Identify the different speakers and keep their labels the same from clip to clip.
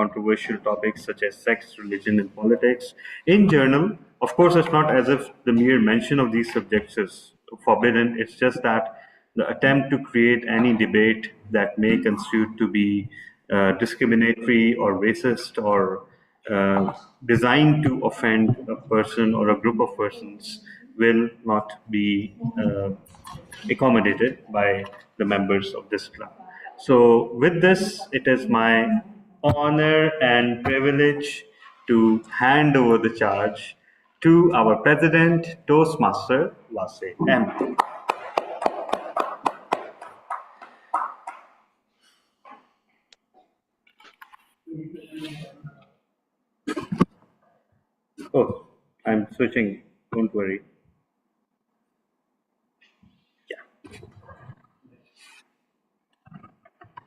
Speaker 1: controversial topics such as sex, religion, and politics. In journal, of course, it's not as if the mere mention of these subjects is forbidden. It's just that the attempt to create any debate that may constitute to be discriminatory or racist or designed to offend a person or a group of persons will not be accommodated by the members of this club. So, with this, it is my honor and privilege to hand over the charge to our president, Toastmaster Wase M. Oh, I'm switching. Don't worry.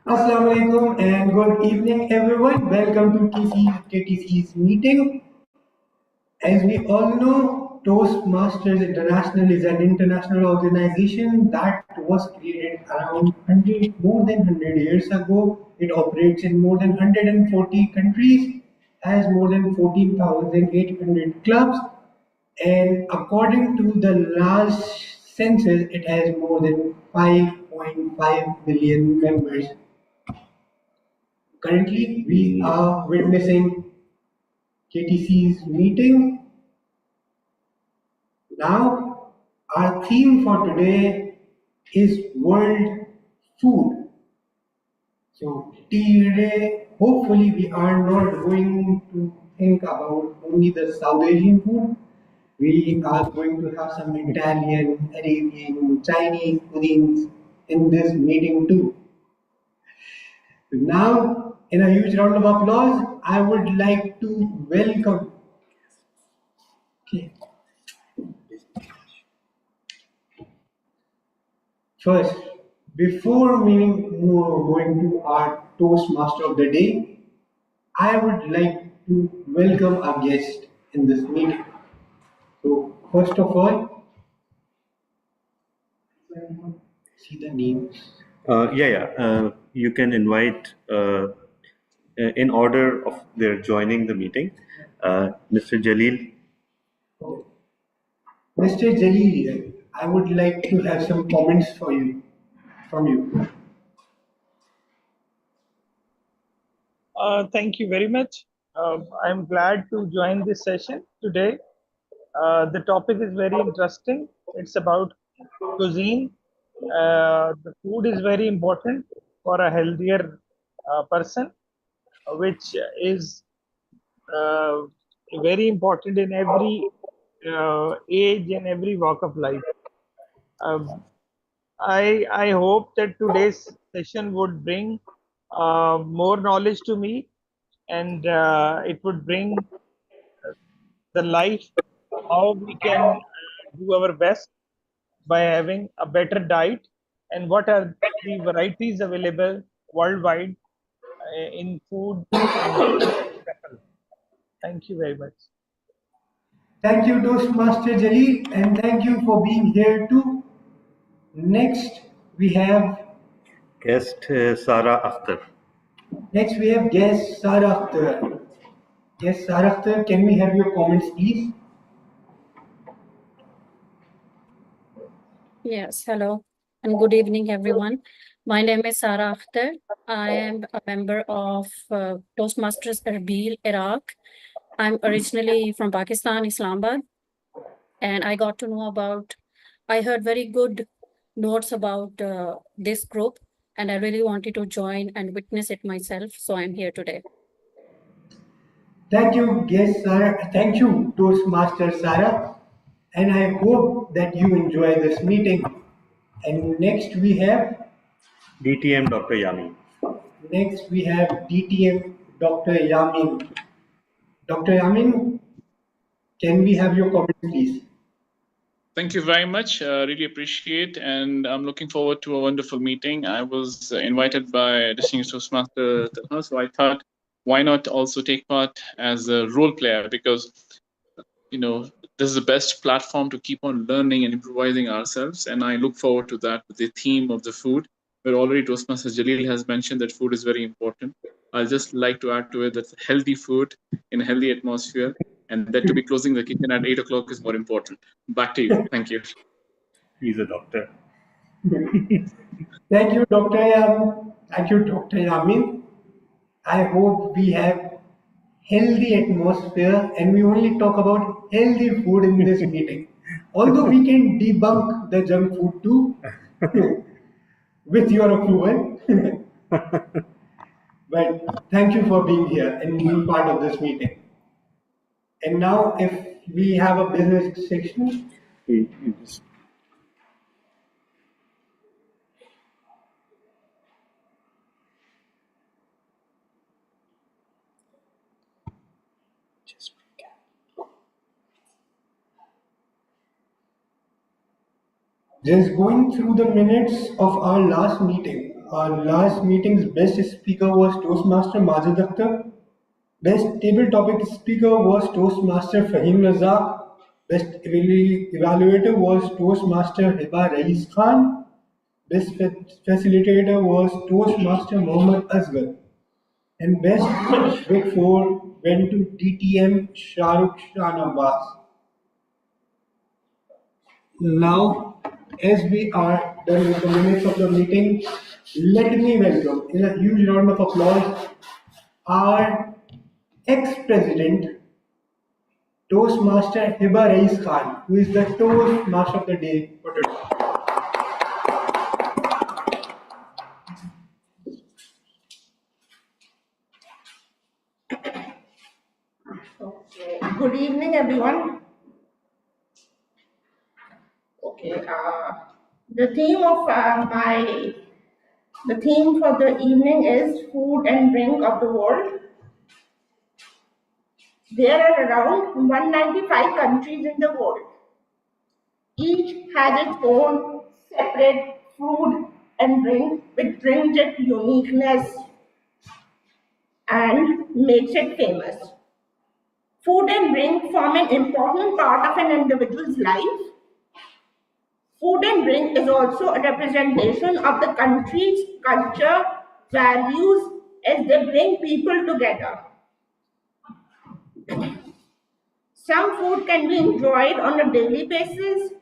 Speaker 2: Assalamu alaikum and good evening everyone. Welcome to KTC's meeting. As we all know, Toastmasters International is an international organization that was created around more than 100 years ago. It operates in more than 140 countries, has more than 14,800 clubs, and according to the last census, it has more than 5.5 million members. Currently, we are witnessing KTC's meeting. Now, our theme for today is World Food. So, today, hopefully, we are not going to think about only the South Asian food. We are going to have some Italian, Arabian, Chinese cuisines in this meeting too. Now, in a huge round of applause, I would like to welcome. Okay. First, before we going to our Toastmaster of the day, I would like to welcome our guest in this meeting. So, first of all, see the names.
Speaker 1: You can invite in order of their joining the meeting, Mr. Jalil.
Speaker 2: Mr. Jalil, I would like to have some comments from you.
Speaker 3: Thank you very much. I'm glad to join this session today. The topic is very interesting. It's about cuisine. The food is very important for a healthier person, which is very important in every age and every walk of life. I hope that today's session would bring more knowledge to me, and it would bring the life how we can do our best by having a better diet, and what are the varieties available worldwide in food and thank you very much.
Speaker 2: Thank you, Toastmaster Jalil, and thank you for being here too. Next, we have
Speaker 1: guest Sara Akhtar.
Speaker 2: Next, we have guest Sara Akhtar. Yes, Sara Akhtar, can we have your comments, please?
Speaker 4: Yes, hello and good evening, everyone. My name is Sara Akhtar. I am a member of Toastmasters Erbil, Iraq. I'm originally from Pakistan, Islamabad, and I got to know about, I heard very good notes about this group, and I really wanted to join and witness it myself, so I'm here today.
Speaker 2: Thank you, guest Sara. Thank you, Toastmaster Sara. And I hope that you enjoy this meeting. And next we have
Speaker 1: DTM Dr. Yamin.
Speaker 2: Next we have DTM Dr. Yamin. Dr. Yamin, can we have your comments, please?
Speaker 5: Thank you very much. Really appreciate, and I'm looking forward to a wonderful meeting. I was invited by distinguished Toastmaster Talha, so I thought, why not also take part as a role player? Because this is the best platform to keep on learning and improvising ourselves, and I look forward to that with the theme of the food, where already Toastmaster Jalil has mentioned that food is very important. I'll just like to add to it that healthy food in a healthy atmosphere, and that to be closing the kitchen at 8 o'clock is more important. Back to you. Thank you.
Speaker 1: He's a doctor.
Speaker 2: Thank you, Dr. Thank you, Dr. Yamin. I hope we have healthy atmosphere and we only talk about healthy food in this meeting. Although we can debunk the junk food too, with your approval. But thank you for being here and being part of this meeting. And now, if we have a business section,
Speaker 1: He just
Speaker 2: just going through the minutes of our last meeting. Our last meeting's best speaker was Toastmaster Majid Akhtar. Best table topic speaker was Toastmaster Fahim Razak. Best evaluator was Toastmaster Hiba Rais Khan. Best facilitator was Toastmaster Mohammad Asghar. And best Big Four went to DTM Shahrukh Shan Abbas. Now, as we are done with the minutes of the meeting, let me welcome, in a huge round of applause, our ex-president, Toastmaster Hiba Rais Khan, who is the Toastmaster of the day for today.
Speaker 6: Okay. Good evening, everyone. Okay. The theme of the theme for the evening is food and drink of the world. There are around 195 countries in the world. Each has its own separate food and drink, which brings it uniqueness and makes it famous. Food and drink form an important part of an individual's life. Food and drink is also a representation of the country's culture, values, as they bring people together. Some food can be enjoyed on a daily basis,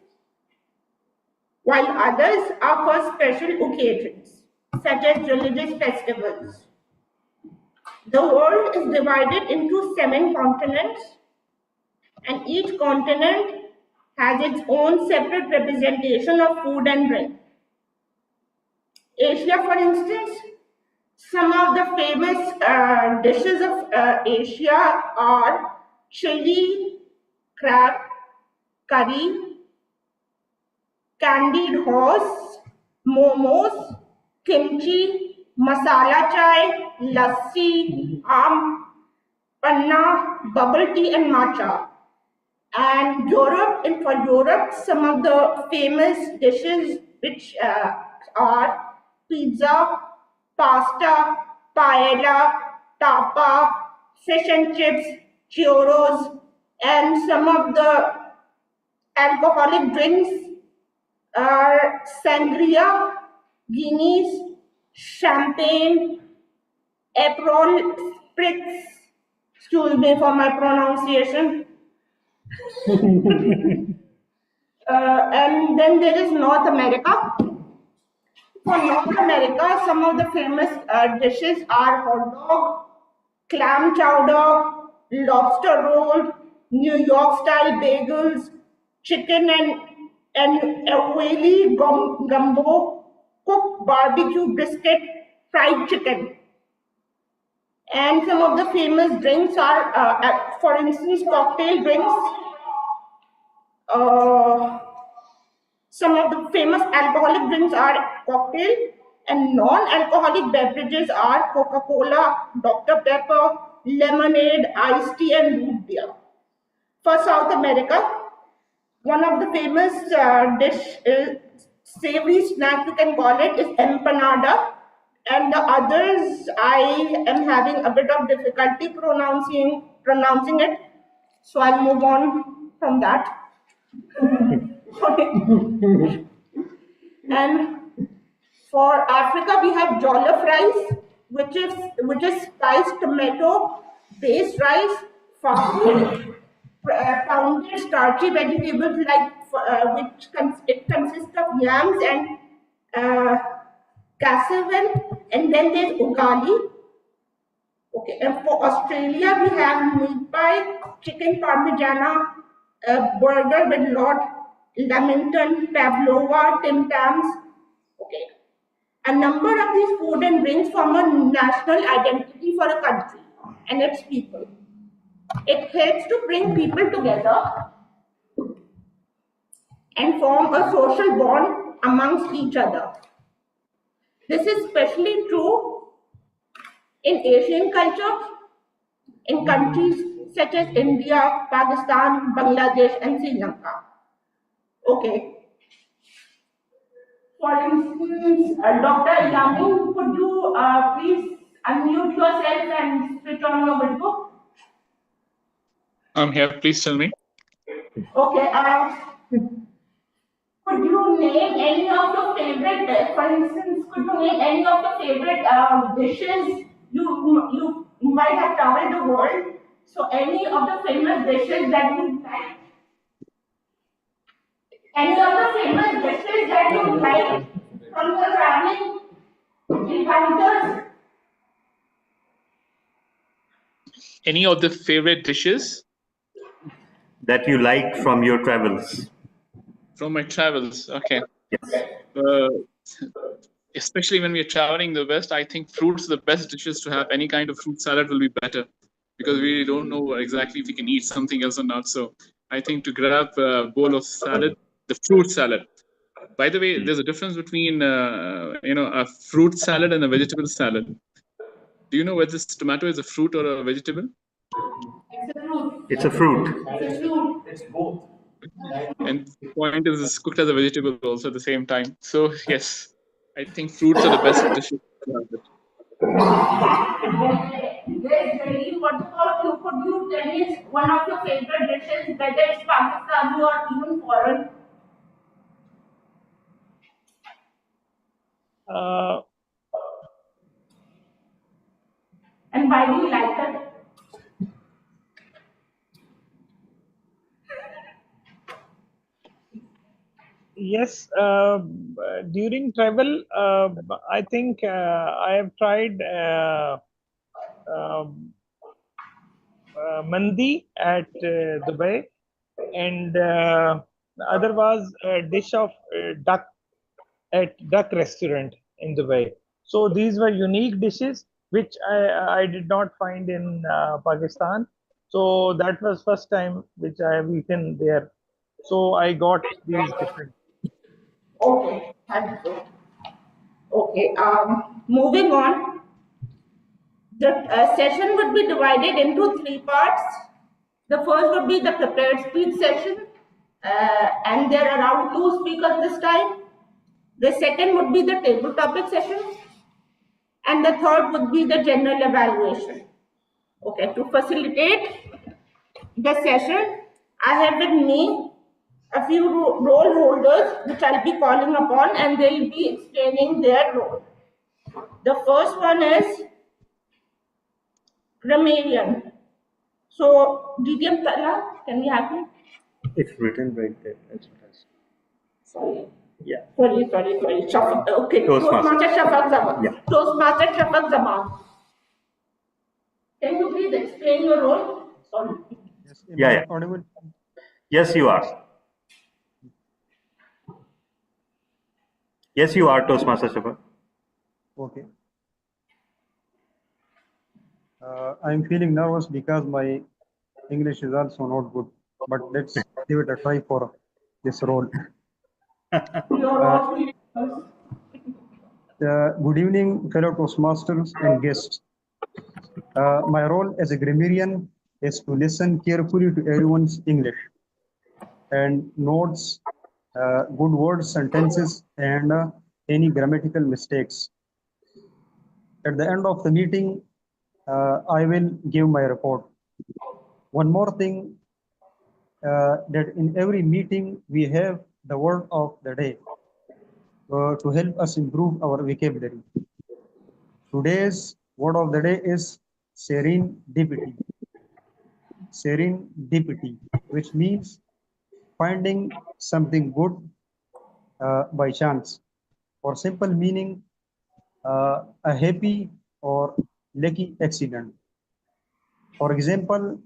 Speaker 6: while others are for special occasions, such as religious festivals. The world is divided into 7 continents, and each continent has its own separate representation of food and drink. Asia, for instance, some of the famous dishes of Asia are chili, crab, curry, candied horse, momos, kimchi, masala chai, lassi, panna, bubble tea, and matcha. And for Europe, some of the famous dishes which are pizza, pasta, paella, tapa, fish and chips, churros, and some of the alcoholic drinks are sangria, Guinness, champagne, Aperol spritz. Excuse me for my pronunciation. And then there is North America. For North America, some of the famous dishes are hot dog, clam chowder, lobster roll, New York style bagels, chicken and whaley gumbo, cooked barbecue brisket, fried chicken. And some of the famous drinks are, for instance, cocktail drinks. Some of the famous alcoholic drinks are cocktail, and non-alcoholic beverages are Coca-Cola, Dr. Pepper, lemonade, iced tea, and root beer. For South America, one of the famous savory snack, you can call it, is empanada. And the others, I am having a bit of difficulty pronouncing it. So I'll move on from that. And for Africa, we have jollof rice, which is spiced tomato based rice, farmed pounded starchy vegetables like it consists of yams and cassava, and then there's ugali. Okay, and for Australia we have meat pie, chicken parmigiana, burger with lot, lamington, pavlova, Tim Tams. Okay, a number of these food and drinks form a national identity for a country and its people. It helps to bring people together and form a social bond amongst each other. This is especially true in Asian culture, in countries such as India, Pakistan, Bangladesh, and Sri Lanka. Okay. For instance, Dr. Yamin, could you please unmute yourself and switch on your video?
Speaker 5: I'm here. Please tell me.
Speaker 6: Okay. Could you name any of your favorite, for instance, could you name any of your favorite dishes you might have traveled the world? So any of the famous dishes that you like? Any of the famous dishes that you like from your traveling encounters?
Speaker 5: Any of the favorite dishes
Speaker 1: that you like from your travels?
Speaker 5: from my travels? Okay.
Speaker 1: Yes.
Speaker 5: Especially when we are traveling the West, I think fruits are the best dishes to have. Any kind of fruit salad will be better because we don't know exactly if we can eat something else or not. So I think to grab a bowl of salad, the fruit salad. By the way, there's a difference between a fruit salad and a vegetable salad. Do you know whether this tomato is a fruit or a vegetable?
Speaker 1: It's a fruit.
Speaker 5: And the point is, it's cooked as a vegetable also at the same time. So yes, I think fruits are the best dishes to have it.
Speaker 6: What about you? Could you tell me one of your favorite dishes, whether it's Pakistani or even foreign?
Speaker 3: Uh,
Speaker 6: And why do you like it?
Speaker 3: yes, during travel, I think I have tried um, mandi at Dubai, and the other was a dish of duck at duck restaurant in Dubai. So these were unique dishes which I did not find in Pakistan. So that was first time which I have eaten there. So I got these different.
Speaker 6: Okay, thank you. Okay, moving on. The session would be divided into three parts. The first would be the prepared speech session, and there are around two speakers this time. The second would be the table topic session, and the third would be the general evaluation. Okay, to facilitate the session, I have with me a few role holders which I'll be calling upon, and they'll be explaining their role. The first one is grammarian. So, DTM Tala, can we have him?
Speaker 1: It's written right there. That's what I said.
Speaker 6: Sorry.
Speaker 1: Yeah.
Speaker 6: Sorry. Shafaq. Okay. Toastmaster Shafaq Zaman.
Speaker 1: Yeah.
Speaker 6: Toastmaster Shafaq Zaman. Can you please explain your role? Sorry.
Speaker 2: Yes,
Speaker 1: Yeah.
Speaker 2: audible.
Speaker 1: Yes, you are. Yes, you are, Toastmaster Shafaq.
Speaker 2: Okay. I'm feeling nervous because my English is also not good, but let's give it a try for this role. Good evening, fellow Toastmasters and guests. My role as a grammarian is to listen carefully to everyone's English and notes good words, sentences, and any grammatical mistakes. At the end of the meeting, I will give my report. One more thing, that in every meeting we have the word of the day to help us improve our vocabulary. Today's
Speaker 7: Word of the day is serendipity. Serendipity, which means finding something good by chance, or simple meaning a happy or lucky accident. For example,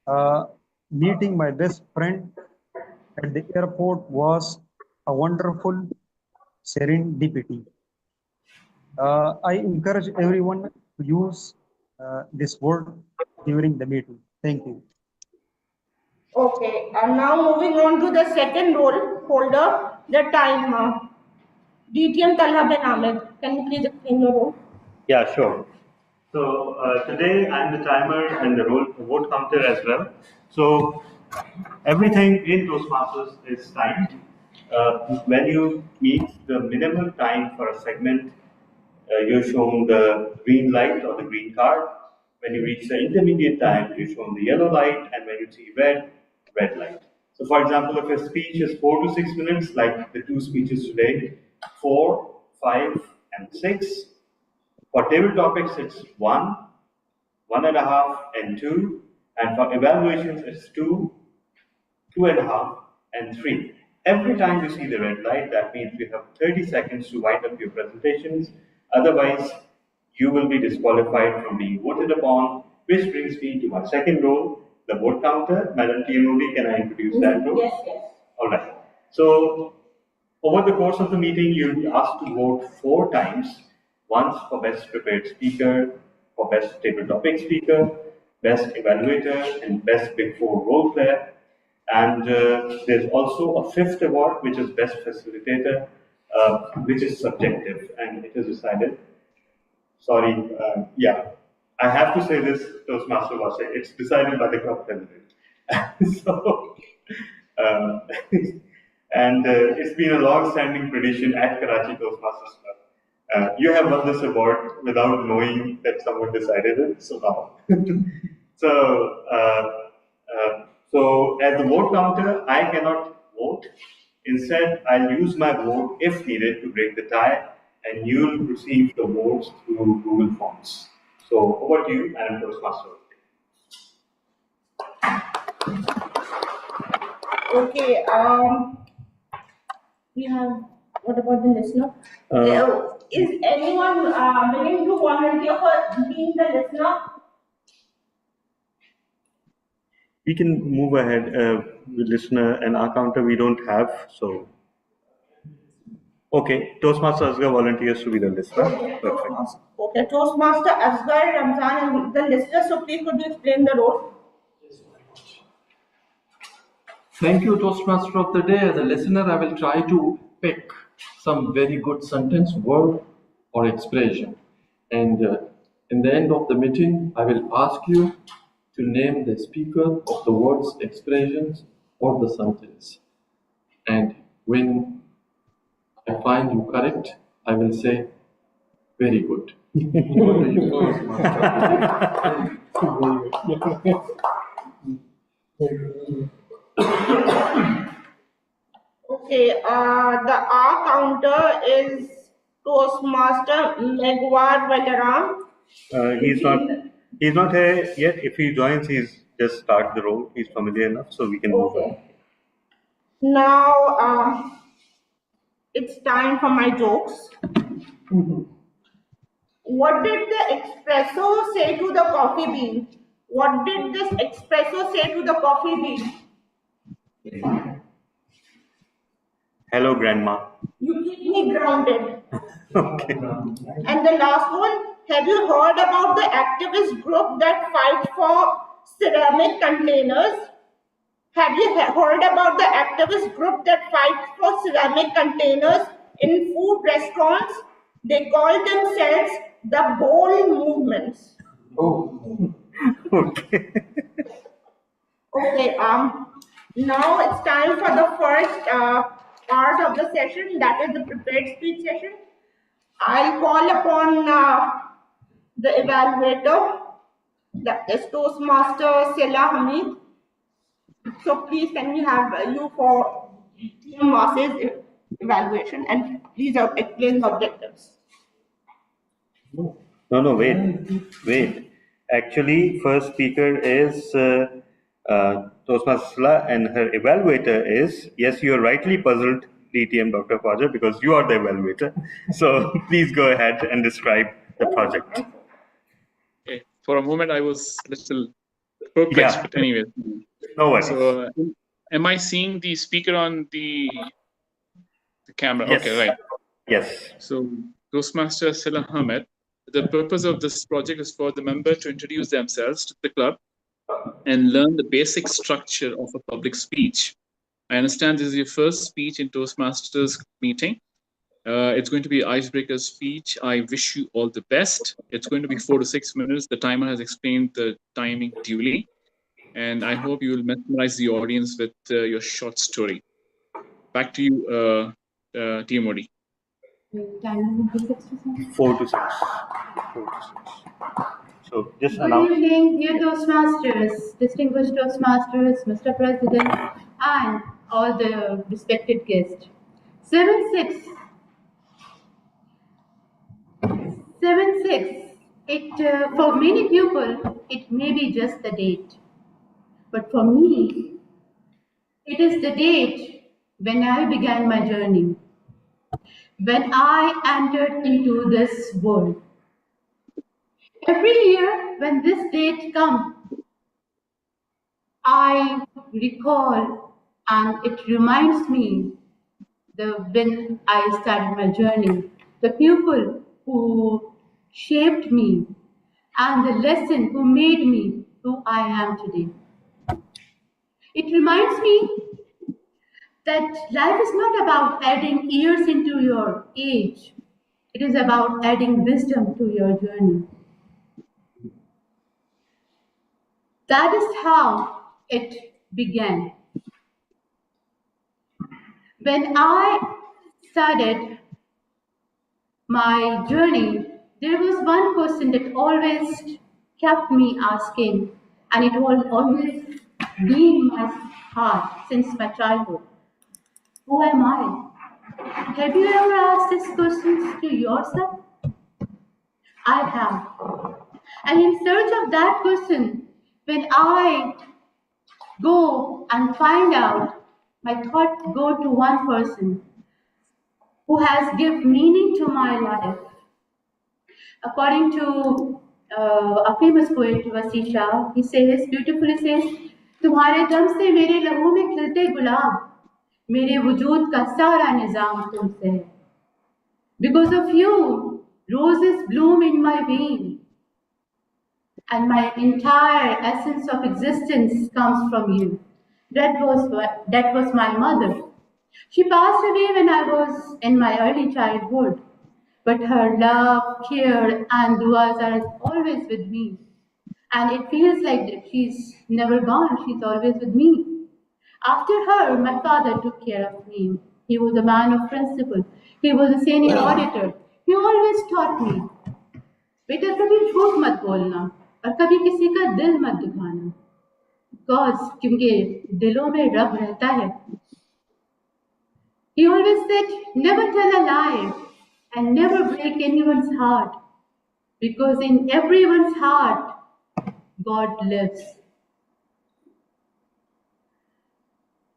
Speaker 7: uh, meeting my best friend at the airport was a wonderful serendipity. I encourage everyone to use this word during the meeting. Thank you.
Speaker 6: Okay, and now moving on to the second role holder, the timer. DTM Talha bin Ahmed, can you please explain your role?
Speaker 1: Yeah, sure. So today I'm the timer and the vote counter as well. So everything in Toastmasters is timed. When you meet the minimum time for a segment, you're shown the green light or the green card. When you reach the intermediate time, you're shown the yellow light, and when you see red, red light. So, for example, if a speech is 4 to 6 minutes, like the two speeches today, 4, 5, and 6. For table topics, it's 1, 1.5, and 2. And for evaluations, it's 2, 2.5, and 3. Every time you see the red light, that means you have 30 seconds to wind up your presentations. Otherwise, you will be disqualified from being voted upon, which brings me to my second role, the vote counter. Madam TMOD, can I introduce that role?
Speaker 6: Yes, yes.
Speaker 1: All right. So, over the course of the meeting, you'll be asked to vote 4 times. Once for best prepared speaker, for best table topic speaker, best evaluator, and best Big Four role player. And there's also a fifth award, which is best facilitator, which is subjective, and it is decided. Sorry, yeah, I have to say this, Toastmaster was saying, it's decided by the club president. So, um, and it's been a long-standing tradition at Karachi Toastmasters Club. You have won this award without knowing that someone decided it, so now. so, so as the vote counter, I cannot vote. Instead, I'll use my vote if needed to break the tie, and you'll receive the votes through Google Forms. So over to you, Madam Toastmaster.
Speaker 6: Okay, we have, what about the listener? Is anyone willing to volunteer for being the listener?
Speaker 1: We can move ahead with listener and our counter we don't have, so. Okay, Toastmaster Asghar volunteers to be the listener. Perfect.
Speaker 6: Okay, Toastmaster Asghar, Ramzan, and the listener. So please could you explain the role?
Speaker 8: Thank you, Toastmaster of the Day. As a listener, I will try to pick some very good sentence, word, or expression. And in the end of the meeting, I will ask you to name the speaker of the words, expressions, or the sentence. And when I find you correct, I will say, very good. Over to you, Toastmaster.
Speaker 6: Okay, the R counter is Toastmaster Megwar Balaram.
Speaker 1: He's not here yet. If he joins, he's just started the role. He's familiar enough, so we can move on.
Speaker 6: Now, it's time for my jokes. What did the espresso say to the coffee bean? What did this espresso say to the coffee bean?
Speaker 1: Hello, Grandma.
Speaker 6: You keep me grounded.
Speaker 1: Okay.
Speaker 6: And the last one, have you heard about the activist group that fights for ceramic containers? Have you heard about the activist group that fights for ceramic containers in food restaurants? They call themselves the bowl movements.
Speaker 8: Oh.
Speaker 1: Okay.
Speaker 6: Okay, now it's time for the first part of the session, that is the prepared speech session. I'll call upon the evaluator, that is Toastmaster Sela Hamid. So please can we have you for Team Moss's evaluation, and please explain the objectives.
Speaker 1: No, wait. Actually, first speaker is Toastmaster and her evaluator is, yes, you are rightly puzzled, DTM Dr. Khwaja, because you are the evaluator. So please go ahead and describe the project.
Speaker 5: Okay. For a moment, I was a little perplexed,
Speaker 1: Yeah,
Speaker 5: but anyway.
Speaker 1: no worries.
Speaker 5: So, am I seeing the speaker on the camera?
Speaker 1: Yes.
Speaker 5: Okay, right.
Speaker 1: Yes.
Speaker 5: So, Toastmaster Salah Ahmed, the purpose of this project is for the member to introduce themselves to the club and learn the basic structure of a public speech. I understand this is your first speech in Toastmasters meeting. It's going to be icebreaker speech. I wish you all the best. It's going to be 4 to 6 minutes. The timer has explained the timing duly. And I hope you will mesmerize the audience with your short story. Back to you, Team Modi.
Speaker 1: 4 to 6. 4 to 6. So just
Speaker 9: Good evening, dear Toastmasters, distinguished Toastmasters, Mr. President, and all the respected guests. 7-6. 7-6. For many people, it may be just the date. But for me, it is the date when I began my journey, when I entered into this world. Every year, when this date comes, I recall and it reminds me when I started my journey, the people who shaped me and the lesson who made me who I am today. It reminds me that life is not about adding years into your age. It is about adding wisdom to your journey. That is how it began. When I started my journey, there was one question that always kept me asking, and it was always been in my heart since my childhood. Who am I? Have you ever asked these questions to yourself? I have. And in search of that question, when I go and find out, my thoughts go to one person who has given meaning to my life. According to a famous poet, Wasi Shah, he says, beautifully says, तुम्हारे दम से मेरे लहू में खिलते गुलाब, मेरे वजूद का सारा निजाम तुमसे है. Because of you, roses bloom in my vein, and my entire essence of existence comes from you. That was my mother. She passed away when I was in my early childhood, but her love, care, and duas are always with me. And it feels like that she's never gone, she's always with me. After her, my father took care of me. He was a man of principle. He was a senior auditor. He always taught me, बेटा कभी झूठ मत बोलना और कभी किसी का दिल मत दुखाना, क्योंकि दिलों में रब रहता है. He always said, never tell a lie and never break anyone's heart, because in everyone's heart, God lives.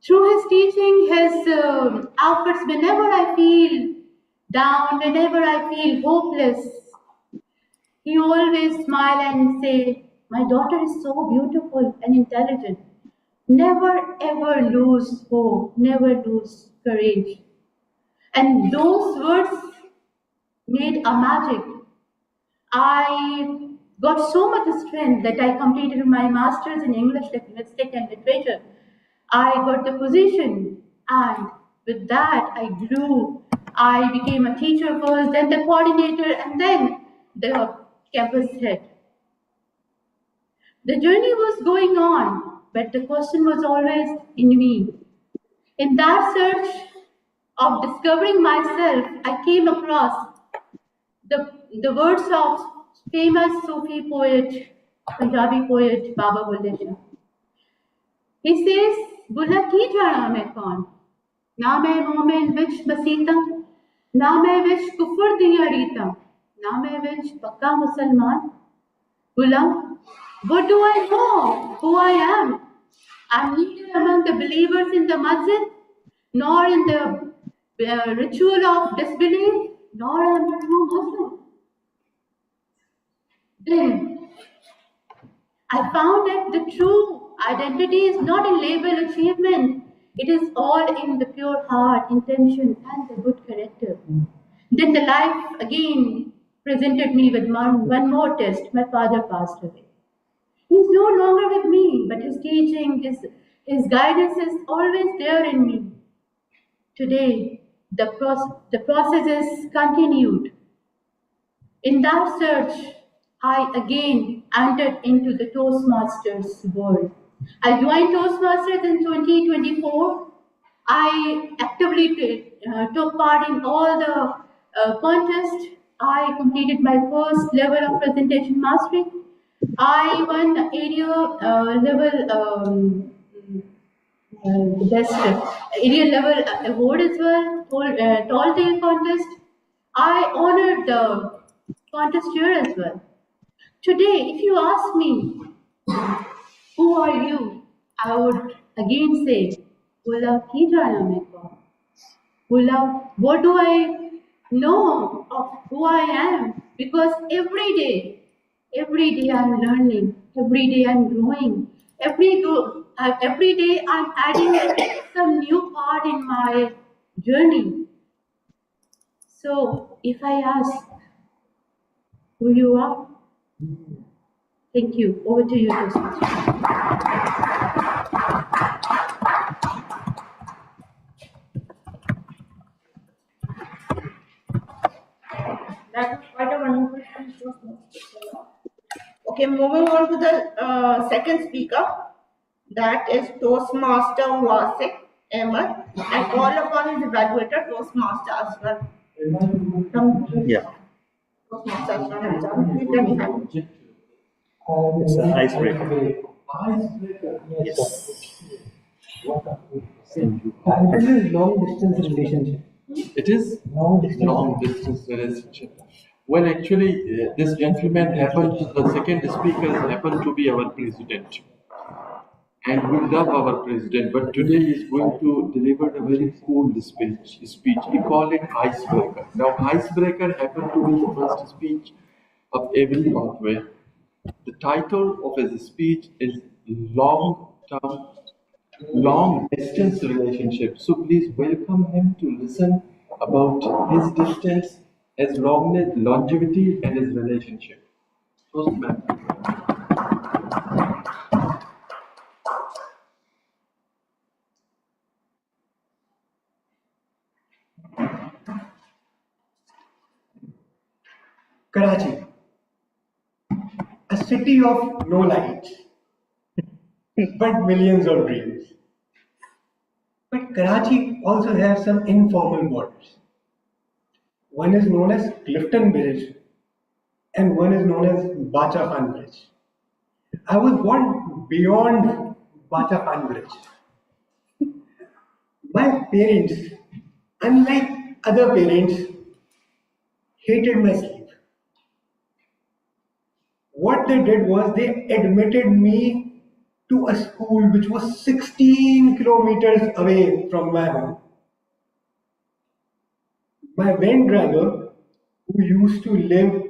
Speaker 9: Through his teaching, his efforts, whenever I feel down, whenever I feel hopeless, he always smile and say, my daughter is so beautiful and intelligent. Never ever lose hope, never lose courage. And those words made a magic. I got so much strength that I completed my master's in English linguistics and literature. I got the position, and with that I grew. I became a teacher first, then the coordinator, and then the campus head. The journey was going on, but the question was always in me. In that search of discovering myself, I came across the words of famous Sufi poet, Punjabi poet Baba Bulle Shah. He says, Bulla ki jana main kaun? Na main momin vich basita, na main vich kufur diya rita. ना मैं विच पक्का मुसलमान Ghulam, what do I know who I am? I'm neither among the believers in the masjid, nor in the ritual of disbelief, nor am I a true Muslim. Then I found that the true identity is not in label achievement. It is all in the pure heart, intention, and the good character. Then the life again presented me with one more test. My father passed away. He's no longer with me, but his teaching, his guidance is always there in me. Today, the process is continued. In that search, I again entered into the Toastmasters world. I joined Toastmasters in 2024. I actively took part in all the contests. I completed my first level of presentation mastery. I won the area level the best area level award as well, tall tale contest. I honored the contest here as well. Today, if you ask me, who are you? I would again say, Ulla ki jana mein ko. Ulla, what do I know of who I am? Because every day I'm learning, every day I'm growing, every day I'm adding some new part in my journey. So if I ask who you are, thank you. Over to you, Toastmaster.
Speaker 6: That was quite a wonderful speech. Okay, moving on to the second speaker, that is Toastmaster Wasik Ahmed, and call upon his evaluator, Toastmaster Asghar.
Speaker 1: Yeah,
Speaker 6: Toastmaster Asghar Hamzan. Please let me have it.
Speaker 1: it's an icebreaker.
Speaker 2: Yes. This is long distance relationship.
Speaker 8: It is long distance relationship. Well, actually, this gentleman the second speaker happened to be our president. And we love our president, but today he is going to deliver a very cool speech. He called it icebreaker. Now, icebreaker happened to be the first speech of every pathway. The title of his speech is long-term, long-distance relationship. So please welcome him to listen about his distance, his longevity, and his relationship. Toastmaster.
Speaker 2: Karachi, a city of no lights, but millions of dreams. But Karachi also has some informal borders. One is known as Clifton Bridge, and one is known as Bacha Khan Bridge. I was born beyond Bacha Khan Bridge. My parents, unlike other parents, hated my sleep. What they did was they admitted me to a school which was 16 kilometers away from my home. My van driver, who used to live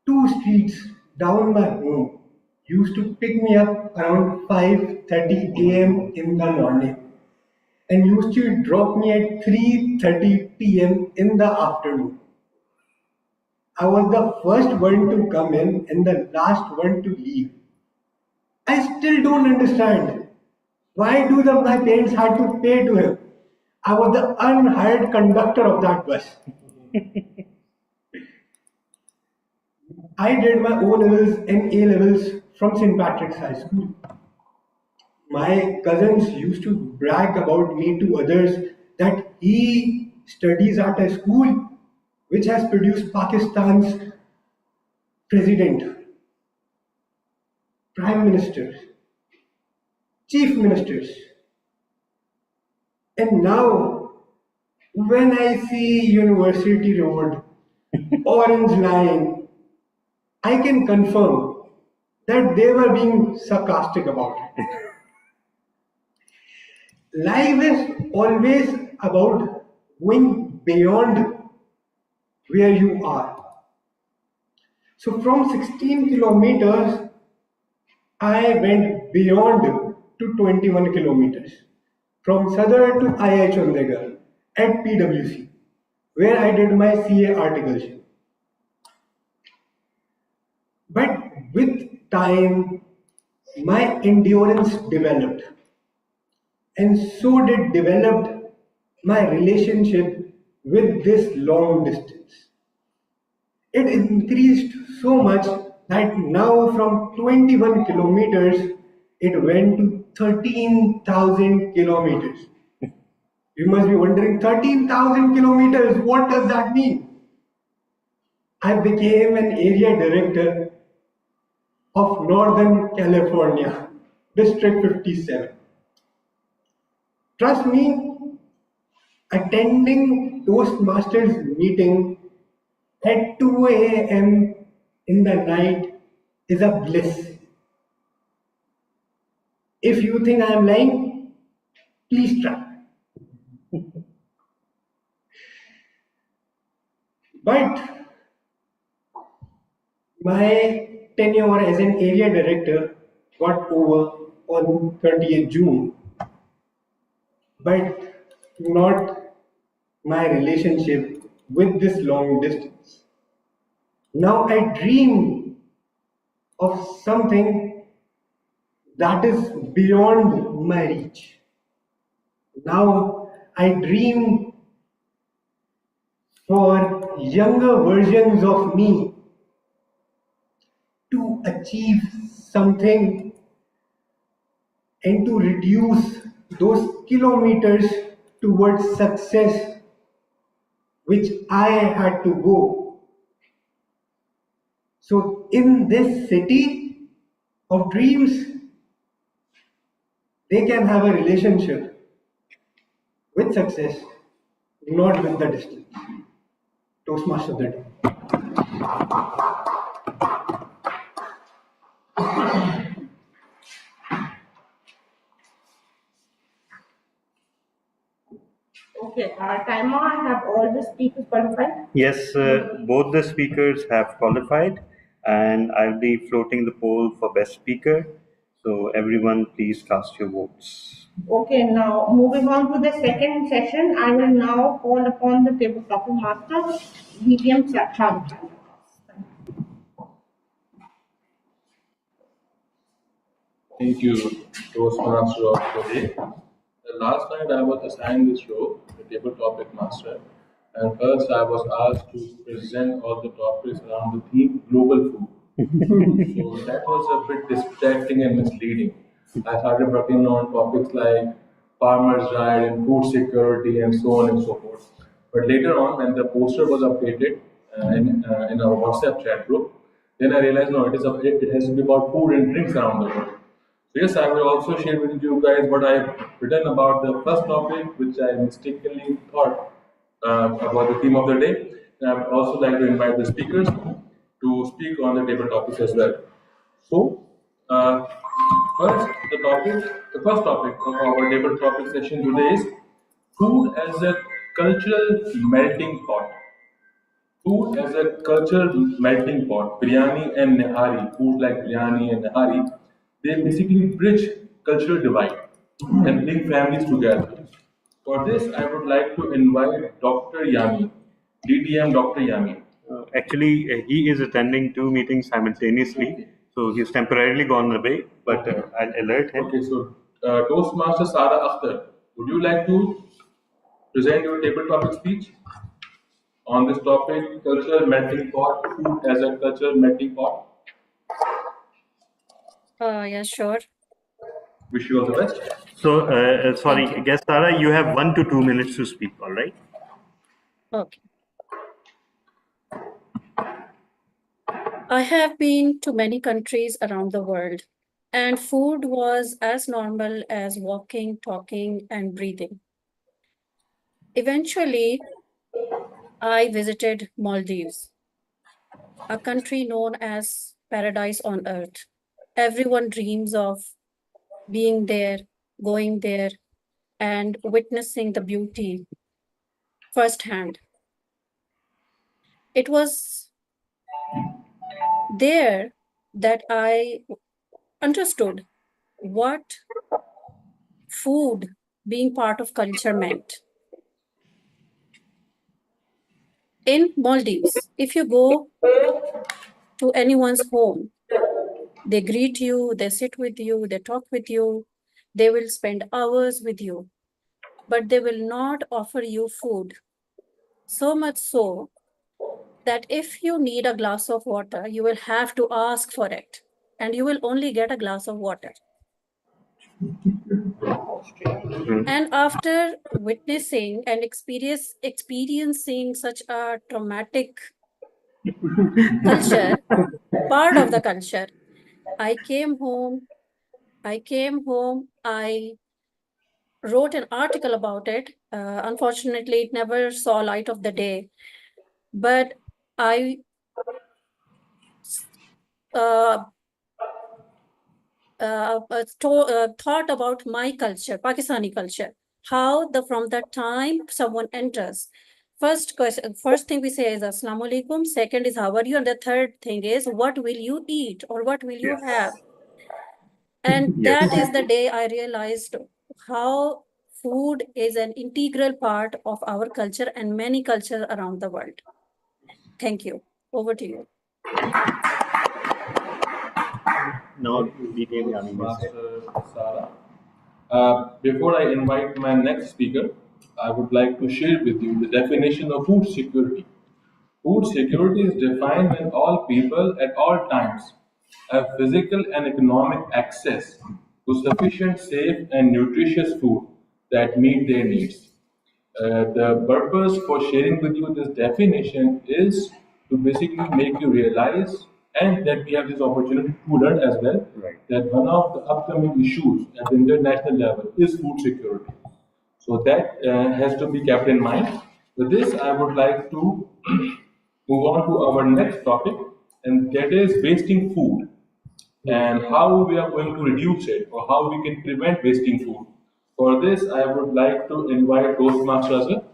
Speaker 2: 2 streets down my home, used to pick me up around 5:30 a.m. in the morning and used to drop me at 3:30 p.m. in the afternoon. I was the first one to come in and the last one to leave. I still don't understand. Why do my parents had to pay to him? I was the unhired conductor of that bus. I did my O levels and A levels from St. Patrick's High School. My cousins used to brag about me to others that he studies at a school which has produced Pakistan's president, prime ministers, chief ministers. And now, when I see University Road, orange line, I can confirm that they were being sarcastic about it. Life is always about going beyond where you are. So from 16 kilometers, I went beyond to 21 kilometers. From Sadar to IIH Chandigarh at PwC, where I did my CA articleship. But with time, my endurance developed, and so did developed my relationship with this long distance. It increased so much that now from 21 kilometers, it went to 13,000 kilometers. You must be wondering, 13,000 kilometers, what does that mean? I became an area director of Northern California, District 57. Trust me, attending Toastmasters meeting at 2 a.m. in the night is a bliss. If you think I am lying, please try. But my tenure as an area director got over on 30th June, but not my relationship with this long distance. Now I dream of something that is beyond my reach. Now I dream for younger versions of me to achieve something and to reduce those kilometers towards success which I had to go. So in this city of dreams, they can have a relationship with success, not with the distance. Toastmaster that.
Speaker 6: Okay, timer, I have all the speakers qualified.
Speaker 1: Yes, both the speakers have qualified, and I'll be floating the poll for best speaker. So everyone, please cast your votes.
Speaker 6: Okay, now moving on to the second session, I will now call upon the table topic master, Vivian Chakhan.
Speaker 8: Thank you, Toastmaster of the day. Last night I was assigned this role, the table topic master, and first I was asked to present all the topics around the theme global food. So that was a bit distracting and misleading. I started working on topics like farmers' right and food security and so on and so forth. But later on, when the poster was updated in our WhatsApp chat group, then I realized no, it has to be about food and drinks around the world. So yes, I will also share with you guys what I have written about the first topic, which I mistakenly thought about the theme of the day. And I would also like to invite the speakers to speak on the table topics as well. So, the first topic of our table topic session today is food as a cultural melting pot. Food as a cultural melting pot, biryani and nihari, food like biryani and nihari, they basically bridge cultural divide and bring families together. For this, I would like to invite Dr. Yami, DDM Dr. Yami.
Speaker 1: Actually, he is attending two meetings simultaneously, so he's temporarily gone away, but I'll alert him.
Speaker 8: Okay, so Toastmaster Sara Akhtar, would you like to present your table topic speech on this topic, cultural melting pot, food as a cultural melting pot?
Speaker 4: Yeah, sure.
Speaker 8: Wish you all the best.
Speaker 1: So, sorry,
Speaker 4: Thank you.
Speaker 1: guest Sara, you have 1 to 2 minutes to speak, all right?
Speaker 4: Okay. I have been to many countries around the world, and food was as normal as walking, talking, and breathing. Eventually, I visited Maldives. a country known as paradise on earth. Everyone dreams of being there, going there, and witnessing the beauty firsthand. It was there that I understood what food being part of culture meant. In Maldives, if you go to anyone's home, they greet you, they sit with you, they talk with you, they will spend hours with you, but they will not offer you food. So much so that if you need a glass of water, you will have to ask for it, and you will only get a glass of water. And after witnessing and experiencing such a traumatic culture, part of the culture, I came home. I wrote an article about it. Unfortunately, it never saw light of the day. But I uh, thought about my culture, Pakistani culture, how from that time someone enters. First thing we say is Assalamu alaikum. Second is how are you, and the third thing is what will you eat or what will you have. And that is the day I realized how food is an integral part of our culture and many cultures around the world. Thank you. Over to you.
Speaker 1: Now,
Speaker 8: Master Sara. Before I invite my next speaker, I would like to share with you the definition of food security. Food security is defined when all people at all times have physical and economic access to sufficient, safe, and nutritious food that meet their needs. The purpose for sharing with you this definition is to basically make you realize, and that we have this opportunity to learn as well, that one of the upcoming issues at the international level is food security. So that has to be kept in mind. With this, I would like to move on to our next topic, and that is wasting food and how we are going to reduce it or how we can prevent wasting food. For this, I would like to invite Toastmaster as well.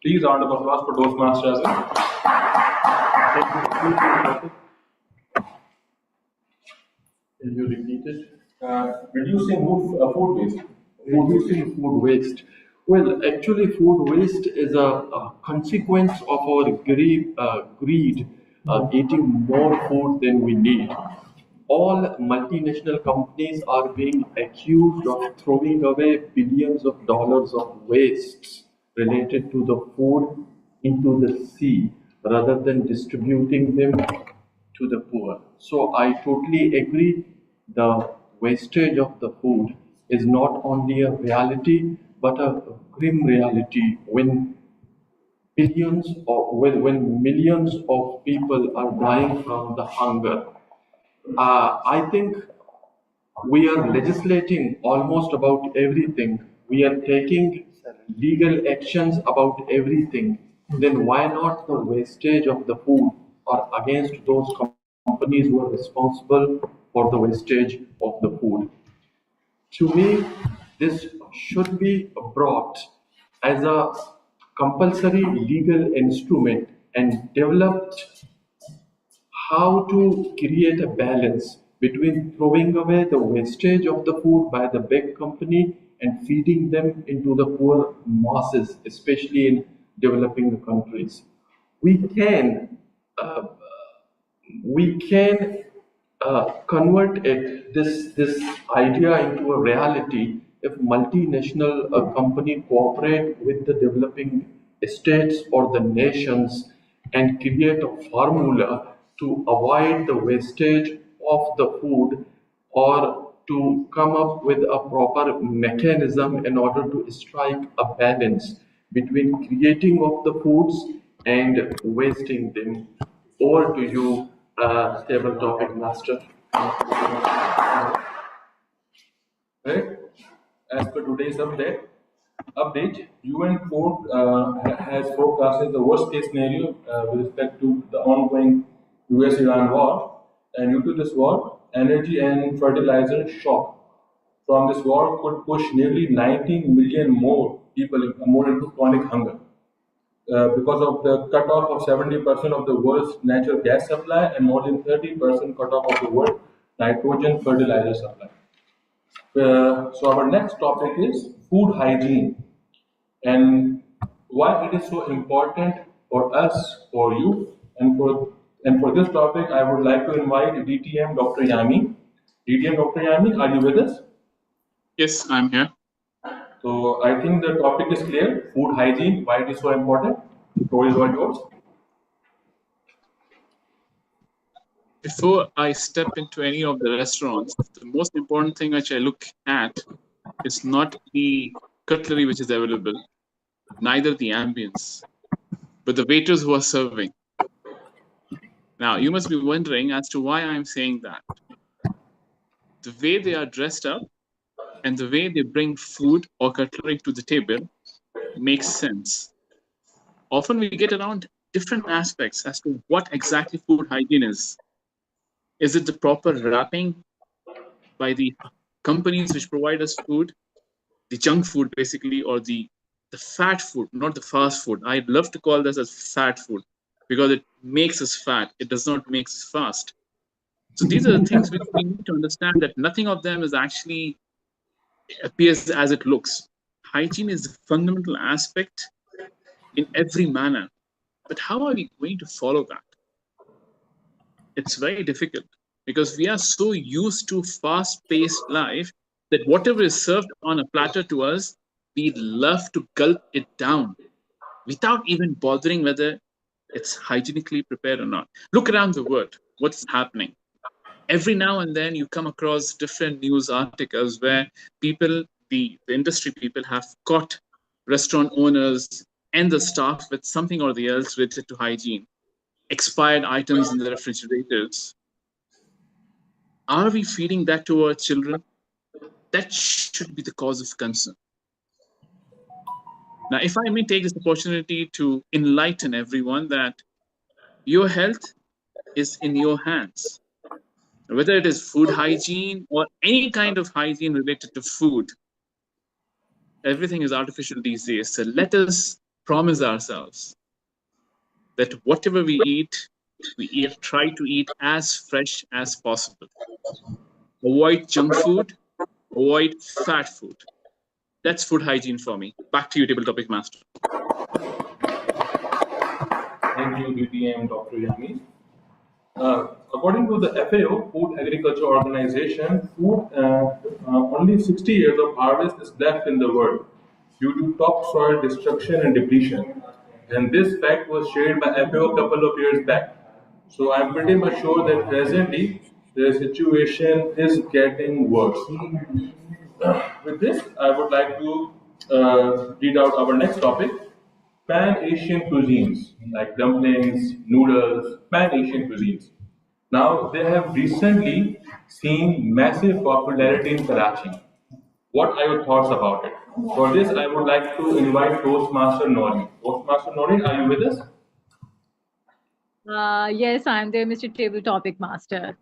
Speaker 8: Please, round of applause for Toastmaster as well. Can you repeat it? Reducing food waste. Reducing food waste. Well, actually, food waste is a consequence of our greed, eating more food than we need. All multinational companies are being accused of throwing away billions of dollars of wastes related to the food into the sea rather than distributing them to the poor. So I totally agree. The wastage of the food is not only a reality but a grim reality when billions or when millions of people are dying from the hunger. I think we are legislating almost about everything. We are taking legal actions about everything. Then why not the wastage of the food or against those companies who are responsible for the wastage of the food? To me, this should be brought as a compulsory legal instrument and developed how to create a balance between throwing away the wastage of the food by the big company and feeding them into the poor masses, especially in developing countries. We can uh, we can convert this idea into a reality if multinational company cooperate with the developing states or the nations and create a formula to avoid the wastage of the food or to come up with a proper mechanism in order to strike a balance between creating of the foods and wasting them. Over to you, stable topic master. Right? As per today's update, update, UN has forecasted the worst case scenario with respect to the ongoing US-Iran war. And due to this war, energy and fertilizer shock from this war could push nearly 19 million more people more into chronic hunger. Because of the cutoff of 70% of the world's natural gas supply and more than 30% cutoff of the world nitrogen fertilizer supply. So our next topic is food hygiene and why it is so important for us, for you, and for this topic, I would like to invite DTM Dr. Yami. DTM Dr. Yami, are you with us?
Speaker 5: Yes, I'm here.
Speaker 8: So I think the topic is clear. Food hygiene, why it is so important. The floor is all yours.
Speaker 5: Before I step into any of the restaurants, the most important thing which I look at is not the cutlery which is available, neither the ambience, but the waiters who are serving. Now, you must be wondering as to why I'm saying that. The way they are dressed up and the way they bring food or cutlery to the table makes sense. Often we get around different aspects as to what exactly food hygiene is. Is it the proper wrapping by the companies which provide us food, the junk food basically, or the fat food, not the fast food? I'd love to call this as fat food because it makes us fat. It does not make us fast. So these are the things which we need to understand, that nothing of them is actually appears as it looks. Hygiene is a fundamental aspect in every manner. But how are we going to follow that? It's very difficult because we are so used to fast-paced life that whatever is served on a platter to us, we love to gulp it down without even bothering whether it's hygienically prepared or not. Look around the world. What's happening? Every now and then you come across different news articles where people, the industry people, have caught restaurant owners and the staff with something or the else related to hygiene, expired items in the refrigerators. Are we feeding that to our children? That should be the cause of concern. Now, if I may take this opportunity to enlighten everyone that your health is in your hands. Whether it is food hygiene or any kind of hygiene related to food, everything is artificial these days. So let us promise ourselves that whatever we eat, try to eat as fresh as possible. Avoid junk food, avoid fat food. That's food hygiene for me. Back to you, Table Topic Master.
Speaker 8: Thank you, DTM Dr. Yami. According to the FAO, Food Agriculture Organization, only 60 years of harvest is left in the world due to topsoil destruction and depletion. And this fact was shared by FAO a couple of years back. So I'm pretty much sure that presently the situation is getting worse. With this, I would like to read out our next topic. Pan-Asian cuisines like dumplings, noodles, Pan-Asian cuisines. Now, they have recently seen massive popularity in Karachi. What are your thoughts about it? For this, I would like to invite Toastmaster Nori. Toastmaster Nori, are you with us?
Speaker 10: Yes, I'm there, Mr. Table Topic Master.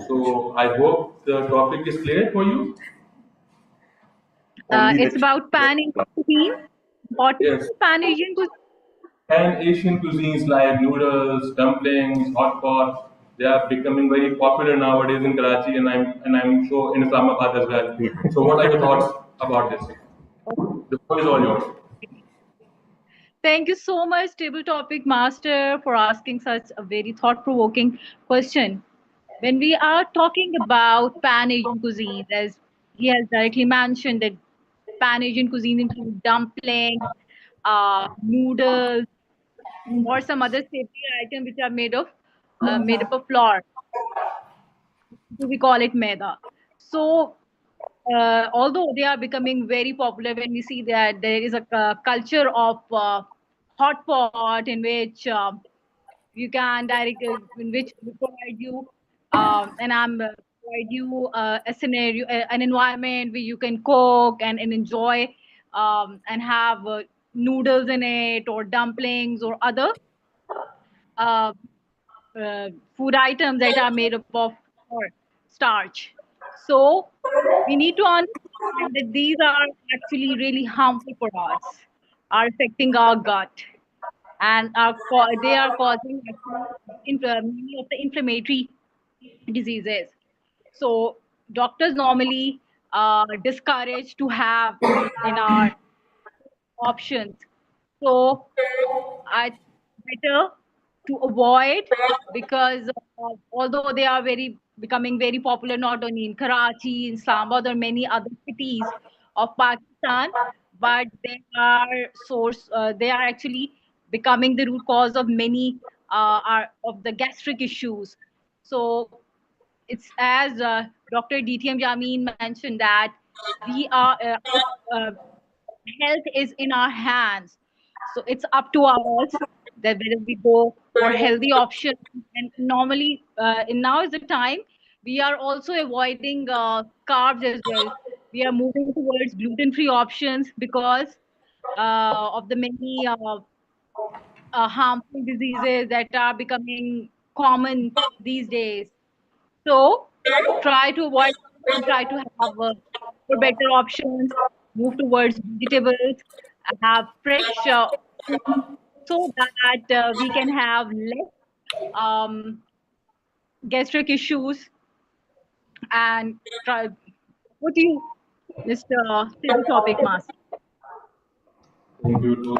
Speaker 8: So, I hope the topic is clear for you.
Speaker 10: It's about Pan-Asian cuisine. What is
Speaker 8: Yes.
Speaker 10: Pan-Asian cuisine?
Speaker 8: Pan-Asian cuisines like noodles, dumplings, hot pot, they are becoming very popular nowadays in Karachi and I'm sure in Islamabad as well. So what are your thoughts about this? The floor is all yours.
Speaker 10: Thank you so much, Table Topic Master, for asking such a very thought-provoking question. When we are talking about Pan-Asian cuisine, as he has directly mentioned that Pan-Asian cuisine includes dumplings, noodles, or some other savory items which are made up of flour. We call it maida. So, although they are becoming very popular, when we see that there is a culture of hot pot in which you can in which we provide you provide you a scenario, an environment where you can cook and enjoy and have noodles in it or dumplings or other uh, food items that are made up of starch. So we need to understand that these are actually really harmful for us, are affecting our gut, and they are causing actually many of the inflammatory diseases. So doctors normally discourage to have in our options. So I think better to avoid, because although they are becoming very popular not only in Karachi, in Islamabad, or many other cities of Pakistan, but they are actually becoming the root cause of many of the gastric issues. So it's as Dr. DTM Jameen mentioned that we are health is in our hands. So it's up to us that whether we go for healthy options. And normally, in now is the time, we are also avoiding carbs as well. We are moving towards gluten-free options because of the many harmful diseases that are becoming common these days. So try to avoid and try to have for better options, move towards vegetables, have fresh food, so that we can have less gastric issues. And try, what do you, Mr. Say the topic, Master?
Speaker 8: Thank you.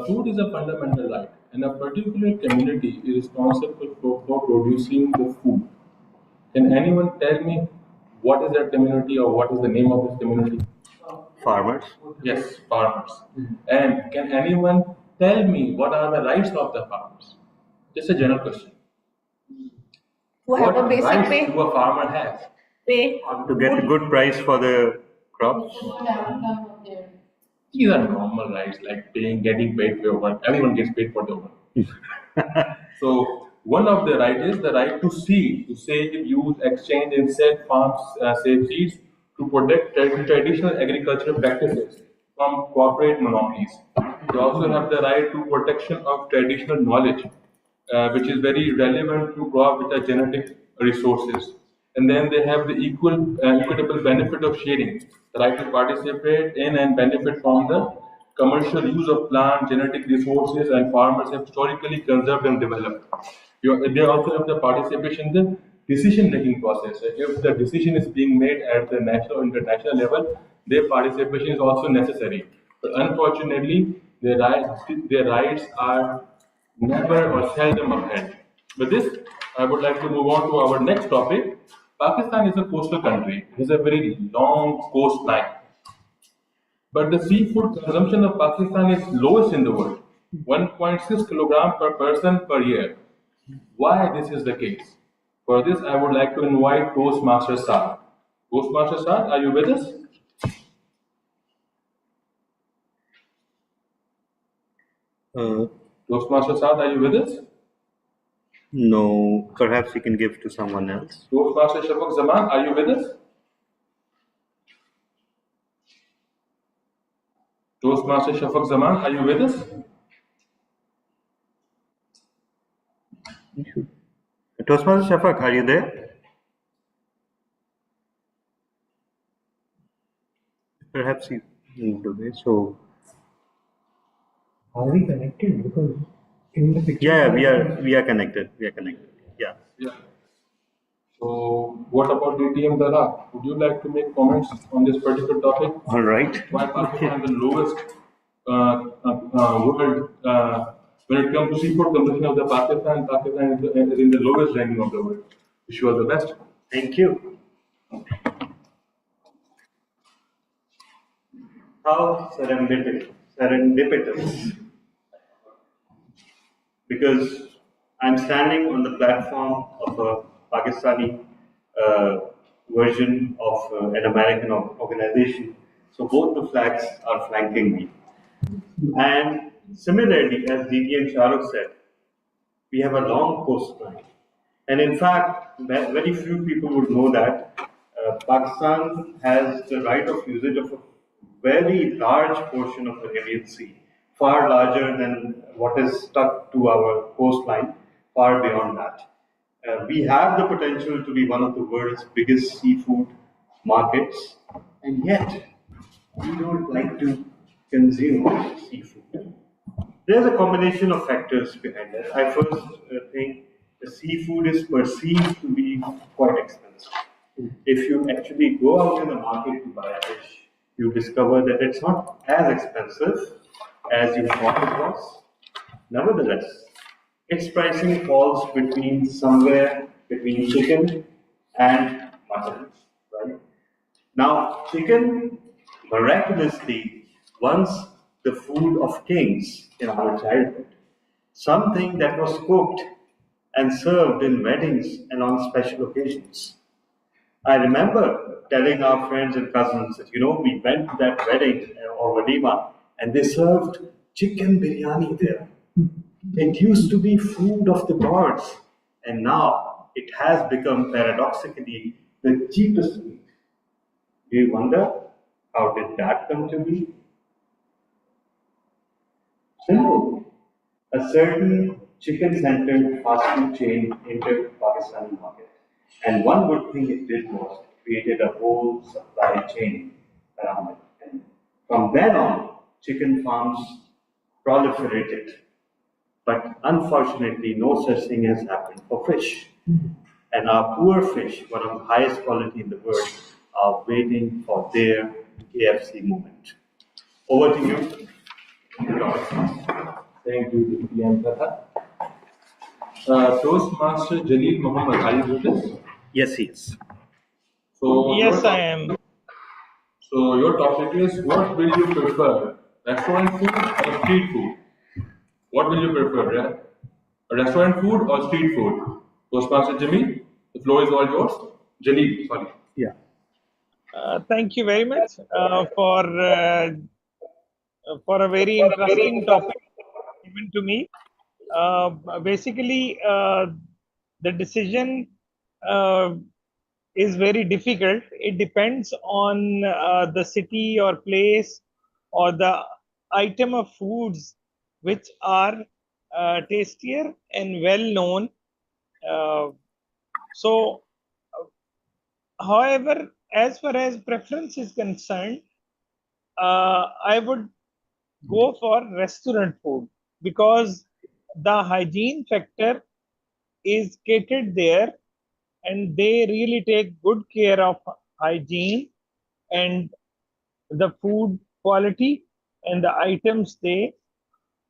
Speaker 8: Food is a fundamental right, and a particular community is responsible for producing the food. Can anyone tell me what is that community or what is the name of this community?
Speaker 1: Farmers.
Speaker 8: Yes, farmers. And can anyone tell me what are the rights of the farmers? Just a general question.
Speaker 6: To have a basic
Speaker 8: rights
Speaker 6: pay.
Speaker 8: do a farmer have?
Speaker 6: Pay.
Speaker 1: To get a good price for the crops.
Speaker 8: These are normal rights like getting paid for your work. Everyone gets paid for their work. So one of the rights is the right to seed, to save, use, exchange, and sell farms, save seeds to protect traditional agricultural practices from corporate monopolies. They also have the right to protection of traditional knowledge, which is very relevant to crop which are genetic resources. And then they have the equitable benefit of sharing, the right to participate in and benefit from the commercial use of plant genetic resources and farmers have historically conserved and developed. They also have the participation in the decision-making process. If the decision is being made at the national or international level, their participation is also necessary. But unfortunately, their rights are never or seldom upheld. With this, I would like to move on to our next topic. Pakistan is a coastal country. It has a very long coastline. But the seafood consumption of Pakistan is lowest in the world, 1.6 kilogram per person per year. Why this is the case? For this, I would like to invite Toastmaster Saad. Toastmaster Saad, are you with us? Toastmaster Saad, are you with us?
Speaker 1: No, perhaps you can give to someone else.
Speaker 8: Toastmaster Shafaq Zaman, are you with us? Toastmaster Shafaq Zaman, are you with us?
Speaker 1: Toastmaster Shafaq, are you there? Perhaps you moved away. So
Speaker 2: Are we connected? Because in the picture.
Speaker 1: yeah, we are connected. We are connected. Yeah.
Speaker 8: Yeah. So, what about DTM Dara? Would you like to make comments on this particular topic?
Speaker 1: All right.
Speaker 8: Why Pakistan is the lowest world when it comes to seafood consumption of the Pakistan? Pakistan is in the lowest ranking of the world. Wish you all the best.
Speaker 1: Thank you. How serendipitous. Because I'm standing on the platform of a Pakistani version of an American organization. So both the flags are flanking me. And similarly, as DTM Shahrukh said, we have a long coastline. And in fact, very few people would know that Pakistan has the right of usage of a very large portion of the Arabian Sea, far larger than what is stuck to our coastline, far beyond that. We have the potential to be one of the world's biggest seafood markets, and yet we don't like to consume seafood. There's a combination of factors behind it. I first think the seafood is perceived to be quite expensive. If you actually go out in the market to buy fish, you discover that it's not as expensive as you thought it was. Nevertheless, its pricing falls between somewhere between chicken and mutton, right? Now, chicken miraculously once the food of kings in our childhood, something that was cooked and served in weddings and on special occasions. I remember telling our friends and cousins that, we went to that wedding or walima and they served chicken biryani there. It used to be food of the gods, and now it has become paradoxically the cheapest meat. Do you wonder how did that come to be? Simple. A certain chicken-centered fast food chain entered Pakistani market, and one good thing it did was it created a whole supply chain around it. And from then on, chicken farms proliferated. But unfortunately, no such thing has happened for fish. And our poor fish, one of the highest quality in the world, are waiting for their KFC moment. Over to you.
Speaker 11: Thank you, Dipti and Tata. Toastmaster Jalil Muhammad, are you with us?
Speaker 1: Yes, he is.
Speaker 11: So
Speaker 3: Yes, I am.
Speaker 11: So your topic is, what will you prefer, restaurant food or street food? What will you prefer, yeah? Restaurant food or street food? Toastmaster Jimmy, the floor is all yours. Jalil, sorry.
Speaker 1: Yeah.
Speaker 3: Thank you very much for a very interesting topic given to me. Basically, the decision is very difficult. It depends on the city or place or the item of foods which are tastier and well known. So, however, as far as preference is concerned, I would go for restaurant food because the hygiene factor is catered there and they really take good care of hygiene and the food quality and the items they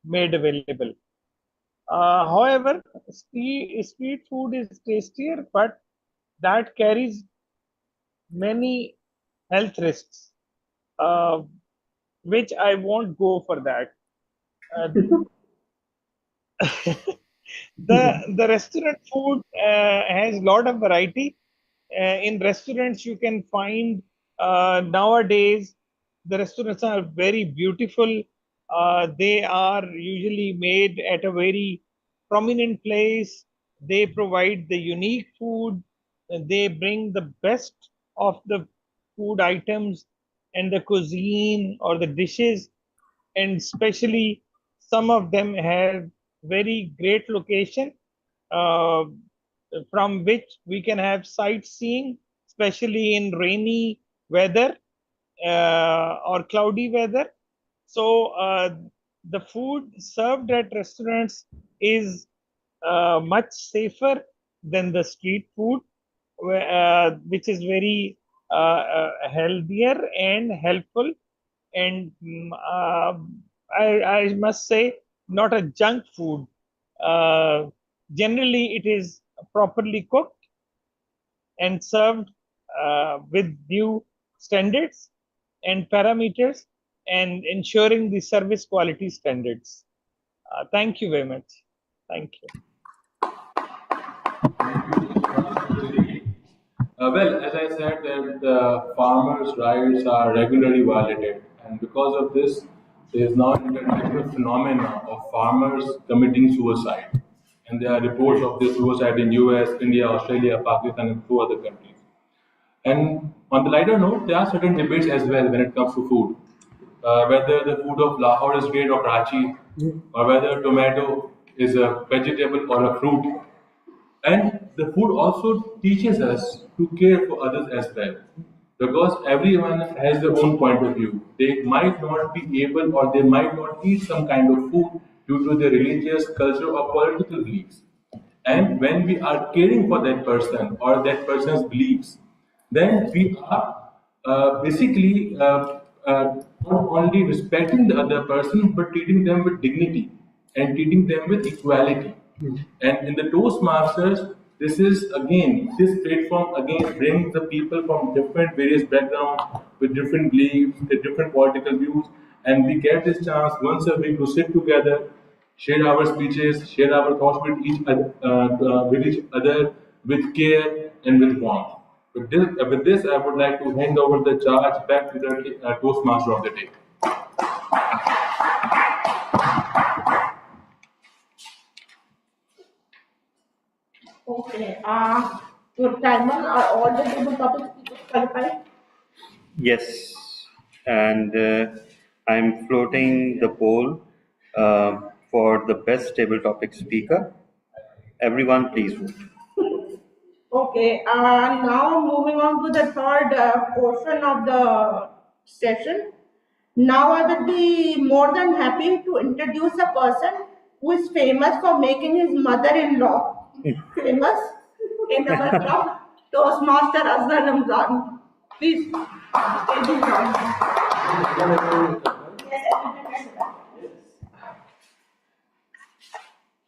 Speaker 3: made available. However, street food is tastier, but that carries many health risks, uh, which I won't go for that. Uh, the restaurant food has a lot of variety. In restaurants, you can find nowadays the restaurants are very beautiful. They are usually made at a very prominent place. They provide the unique food. They bring the best of the food items and the cuisine or the dishes, and especially some of them have very great location uh, from which we can have sightseeing, especially in rainy weather or cloudy weather. So the food served at restaurants is much safer than the street food, which is very healthier and helpful. And I must say, not a junk food. Generally, it is properly cooked and served with due standards and parameters and ensuring the service quality standards. Thank you very much. Thank you.
Speaker 11: Well, as I said, that the farmers' rights are regularly violated, and because of this, there is now an international phenomena of farmers committing suicide, and there are reports of this suicide in US, India, Australia, Pakistan, and few other countries. And on the lighter note, there are certain debates as well when it comes to food. Whether the food of Lahore is great or Karachi, or whether tomato is a vegetable or a fruit. And the food also teaches us to care for others as well. Because everyone has their own point of view. They might not be able or they might not eat some kind of food due to their religious, cultural, or political beliefs. And when we are caring for that person or that person's beliefs, then we are not only respecting the other person but treating them with dignity and treating them with equality. And in the Toastmasters, this platform again brings the people from different various backgrounds with different beliefs, with different political views, and we get this chance once a week to sit together, share our speeches, share our thoughts with each other with care and with warmth. With this, I would like to hand over the charge back to the Toastmaster of the day.
Speaker 6: Okay. Your timers are all the table topics qualified?
Speaker 1: Yes, and I'm floating the poll for the best table topic speaker. Everyone, please vote.
Speaker 6: Okay, now moving on to the third portion of the session. Now I will be more than happy to introduce a person who is famous for making his mother-in-law famous in our club, Toastmaster Azhar Ramzan. Please, stage is yours.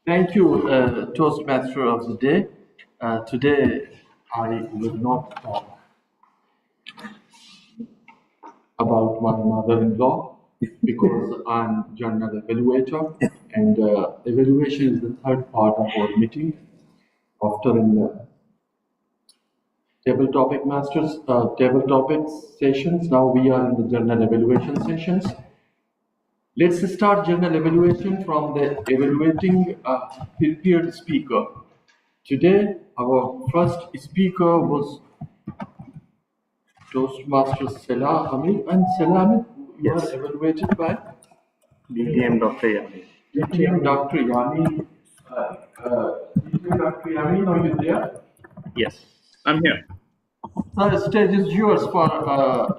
Speaker 8: Thank you, Toastmaster of the day. Today, I will not talk about my mother-in-law because I'm journal evaluator, and evaluation is the third part of our meeting. After in the table topics sessions, now we are in the journal evaluation sessions. Let's start journal evaluation from the evaluating prepared speaker. Today, our first speaker was Toastmaster Salah Hamid, and Salah Hamid, you
Speaker 1: Yes.
Speaker 8: are evaluated by
Speaker 1: DTM Dr. Yami.
Speaker 8: DTM Dr. Yami. DTM Dr. Yami, are you there?
Speaker 1: Yes.
Speaker 5: I'm here.
Speaker 8: The stage is yours for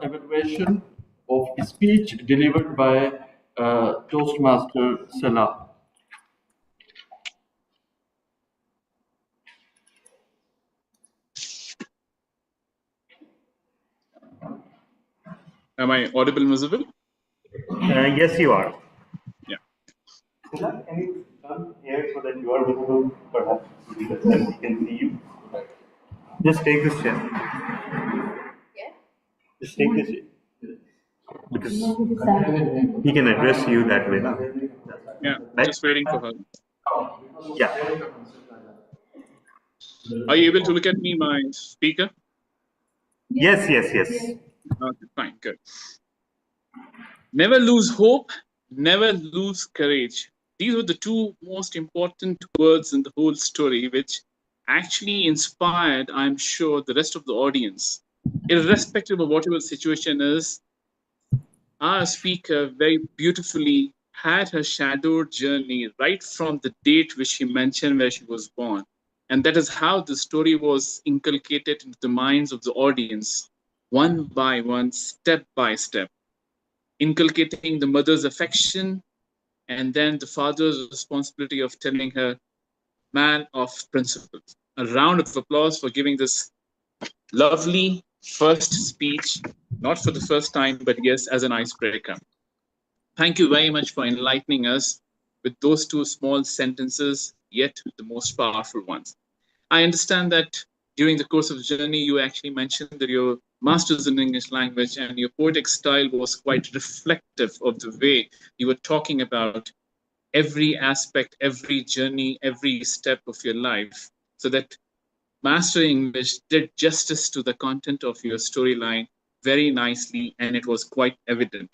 Speaker 8: evaluation of speech delivered by Toastmaster Salah.
Speaker 5: Am I audible and visible?
Speaker 1: Yes, you are.
Speaker 5: Yeah.
Speaker 1: Can you come here so that you are visible, perhaps, because then we can see you? Just take this chair. Just take this chair. Because he can address you that way now.
Speaker 5: Yeah.
Speaker 1: Right?
Speaker 5: Just waiting for her.
Speaker 1: Yeah.
Speaker 5: Are you able to look at me, my speaker?
Speaker 1: Yes, yes, yes.
Speaker 5: Okay, fine, good. Never lose hope, never lose courage. These were the two most important words in the whole story, which actually inspired, I'm sure, the rest of the audience. Irrespective of whatever the situation is, our speaker very beautifully had her shadowed journey right from the date which she mentioned where she was born. And that is how the story was inculcated into the minds of the audience, one by one, step by step, inculcating the mother's affection and then the father's responsibility of telling her man of principles. A round of applause for giving this lovely first speech, not for the first time, but yes, as an icebreaker. Thank you very much for enlightening us with those two small sentences, yet the most powerful ones. I understand that during the course of the journey, you actually mentioned that your master's in English language and your poetic style was quite reflective of the way you were talking about every aspect, every journey, every step of your life, so that mastering English did justice to the content of your storyline very nicely, and it was quite evident.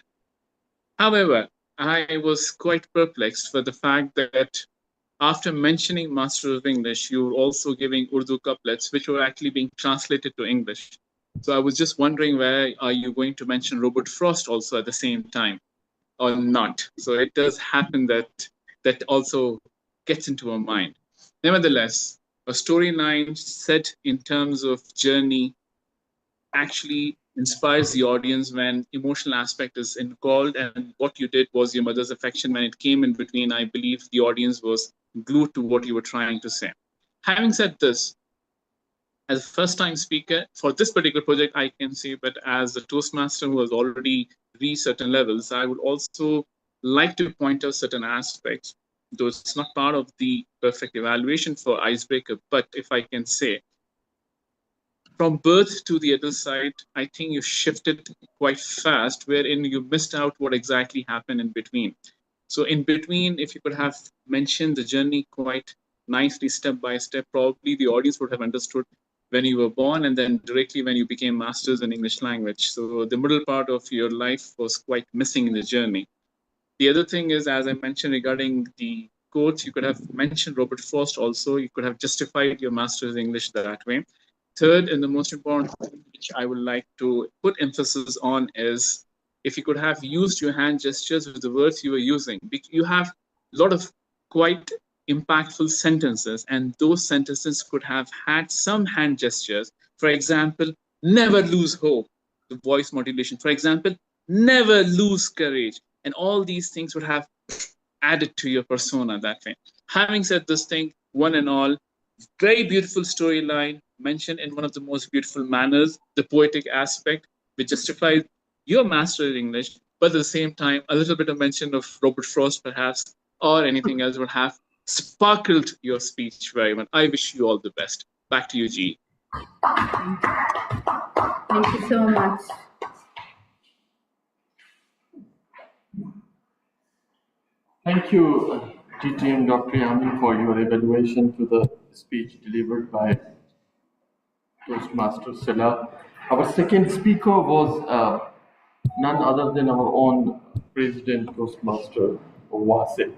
Speaker 5: However, I was quite perplexed for the fact that after mentioning Master of English, you were also giving Urdu couplets, which were actually being translated to English. So I was just wondering, where are you going to mention Robert Frost also at the same time or not? So it does happen that that also gets into our mind. Nevertheless, a storyline set in terms of journey actually inspires the audience when emotional aspect is involved, and what you did was your mother's affection. When it came in between, I believe the audience was glued to what you were trying to say. Having said this, as a first time speaker for this particular project, I can say, but as a Toastmaster who has already reached certain levels, I would also like to point out certain aspects, though it's not part of the perfect evaluation for icebreaker. But if I can say, from birth to the other side, I think you shifted quite fast, wherein you missed out what exactly happened in between. So in between, if you could have mentioned the journey quite nicely, step by step, probably the audience would have understood when you were born and then directly when you became masters in English language. So the middle part of your life was quite missing in the journey. The other thing is, as I mentioned regarding the quotes, you could have mentioned Robert Frost also. You could have justified your master's English that way. Third, and the most important thing which I would like to put emphasis on is, if you could have used your hand gestures with the words you were using. You have a lot of quite impactful sentences, and those sentences could have had some hand gestures. For example, never lose hope, the voice modulation. For example, never lose courage. And all these things would have added to your persona that way. Having said this thing, one and all, very beautiful storyline mentioned in one of the most beautiful manners, the poetic aspect, which justifies your master in English, but at the same time, a little bit of mention of Robert Frost perhaps, or anything else would have sparkled your speech very much. I wish you all the best. Back to you, G.
Speaker 9: Thank you so much.
Speaker 8: Thank you, TT and Dr. Yamin, for your evaluation to the speech delivered by Toastmaster Sela. Our second speaker was none other than our own President Toastmaster Wase.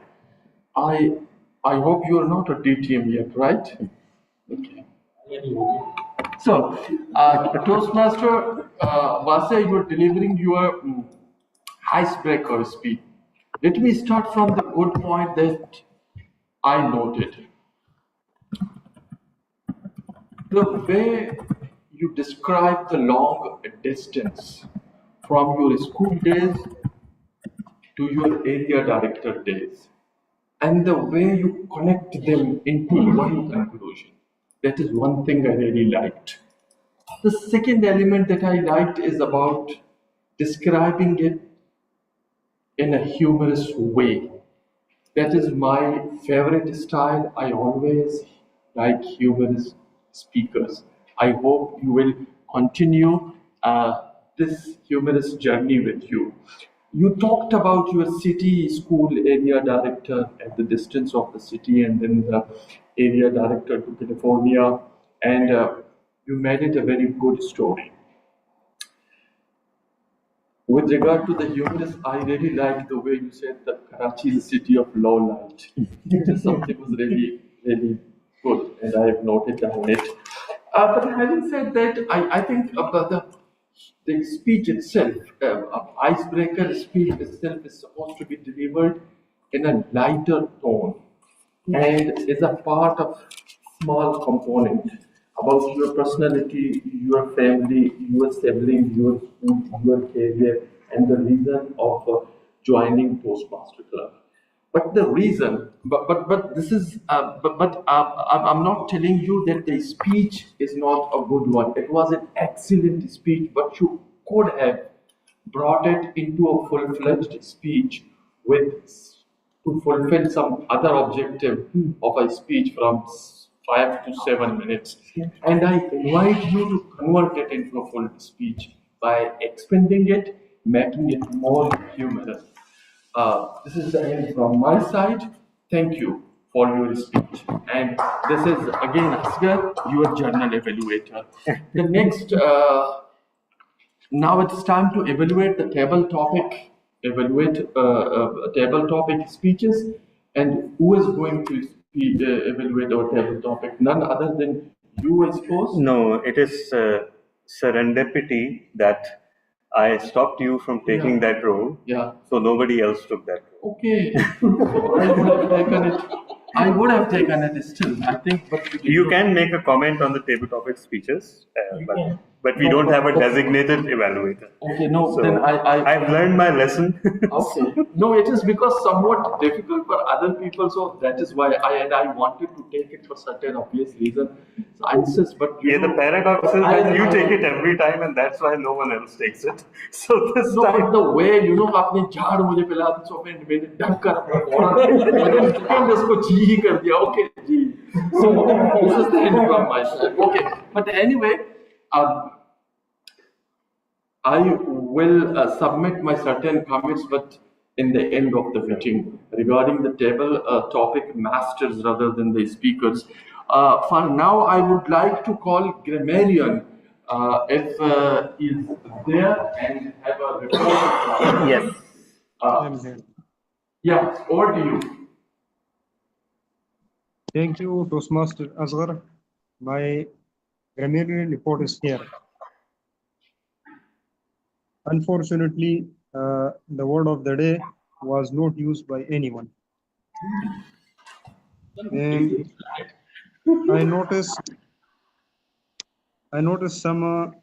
Speaker 8: I hope you are not a DTM yet, right? Okay. So, Toastmaster Wase, you are delivering your icebreaker speech. Let me start from the good point that I noted. The way you describe the long distance from your school days to your area director days, and the way you connect them into one conclusion, that is one thing I really liked. The second element that I liked is about describing it in a humorous way. That is my favorite style. I always like humorous speakers. I hope you will continue this humorous journey with you. You talked about your city school area director at the distance of the city, and then the area director to California, and you made it a very good story. With regard to the humorous, I really like the way you said that Karachi is a city of low light. Something was really, really good, and I have noted down it. But having said that, I think about the speech itself, icebreaker speech itself is supposed to be delivered in a lighter tone and is a part of small component about your personality, your family, your sibling, your school, your career, and the reason of joining Toastmaster Club. But the reason, but this is, I'm not telling you that the speech is not a good one. It was an excellent speech, but you could have brought it into a full-fledged speech with to fulfill some other objective of a speech from 5 to 7 minutes. And I invite you to convert it into a full speech by expanding it, making it more humorous. This is the end from my side. Thank you for your speech. And this is again Asgar, your journal evaluator. The next, now it's time to evaluate the table topic, table topic speeches. And who is going to evaluate our table topic? None other than you, I suppose.
Speaker 1: No, it is serendipity that I stopped you from taking that role.
Speaker 8: Yeah.
Speaker 1: So nobody else took that role.
Speaker 8: Okay. So I would have taken it. I would have taken it still, I think. But
Speaker 1: You can make a comment on the table topic speeches, but we don't have a designated evaluator.
Speaker 8: Okay, no,
Speaker 1: So
Speaker 8: then
Speaker 1: I've learned my lesson.
Speaker 8: Okay. No, it is because somewhat difficult for other people, so that is why I wanted to take it for certain obvious reason. So I insist, but
Speaker 1: Yeah, the paradox is that you take it every time, and that's why no one else takes it. So this
Speaker 8: no,
Speaker 1: time,
Speaker 8: but the way आपने झाड़ मुझे पिला दी, so मैंने ढक कर within second उसको जी ही कर दिया. Okay, ji. So this is the end from my side. Okay, but anyway, I will submit my certain comments, but in the end of the meeting regarding the table topic masters rather than the speakers. For now, I would like to call grammarian if he is there and have a report.
Speaker 1: yes.
Speaker 7: I'm here.
Speaker 8: Yeah, over to you.
Speaker 7: Thank you, Toastmaster Asghar. My grammarian report is here. Unfortunately, the word of the day was not used by anyone. And I noticed some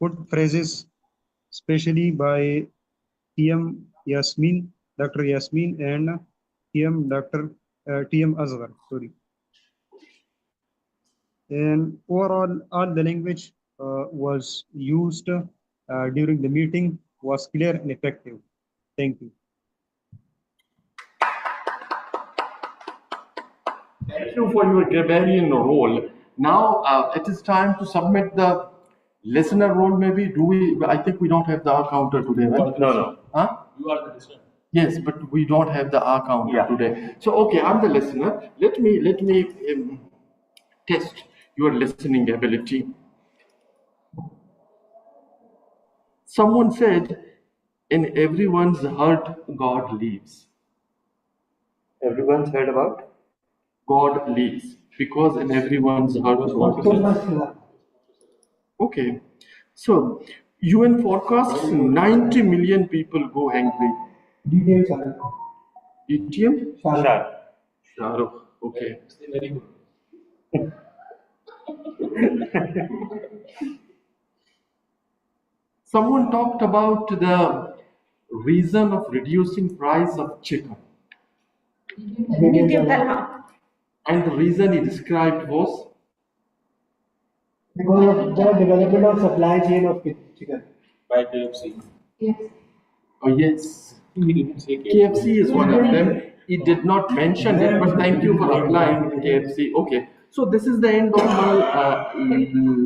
Speaker 7: good phrases, especially by TM Yasmin, Dr. Yasmin, and TM Asghar. Sorry. And overall, all the language was used during the meeting was clear and effective. Thank you.
Speaker 8: Thank you for your grammarian role. Now it is time to submit the listener role. Maybe do we? I think we don't have the R counter today, right?
Speaker 1: No.
Speaker 8: Huh?
Speaker 11: You are the listener.
Speaker 8: Yes, but we don't have the R counter today. So okay, I'm the listener. Let me test your listening ability. Someone said, "In everyone's heart, God lives."
Speaker 1: Everyone's heard about?
Speaker 8: God lives because in everyone's heart, God lives. Okay, so UN forecasts 90 million people go hungry. ETM? Shahrukh. Okay.
Speaker 11: Very good.
Speaker 8: Someone talked about the reason of reducing price of chicken. And the reason he described was?
Speaker 2: Because of the development of supply chain of chicken.
Speaker 11: By KFC.
Speaker 9: Yes.
Speaker 8: Oh, yes.
Speaker 11: He didn't say
Speaker 8: KFC is one of them. He did not mention it, but thank you for applying KFC. Okay, so this is the end of my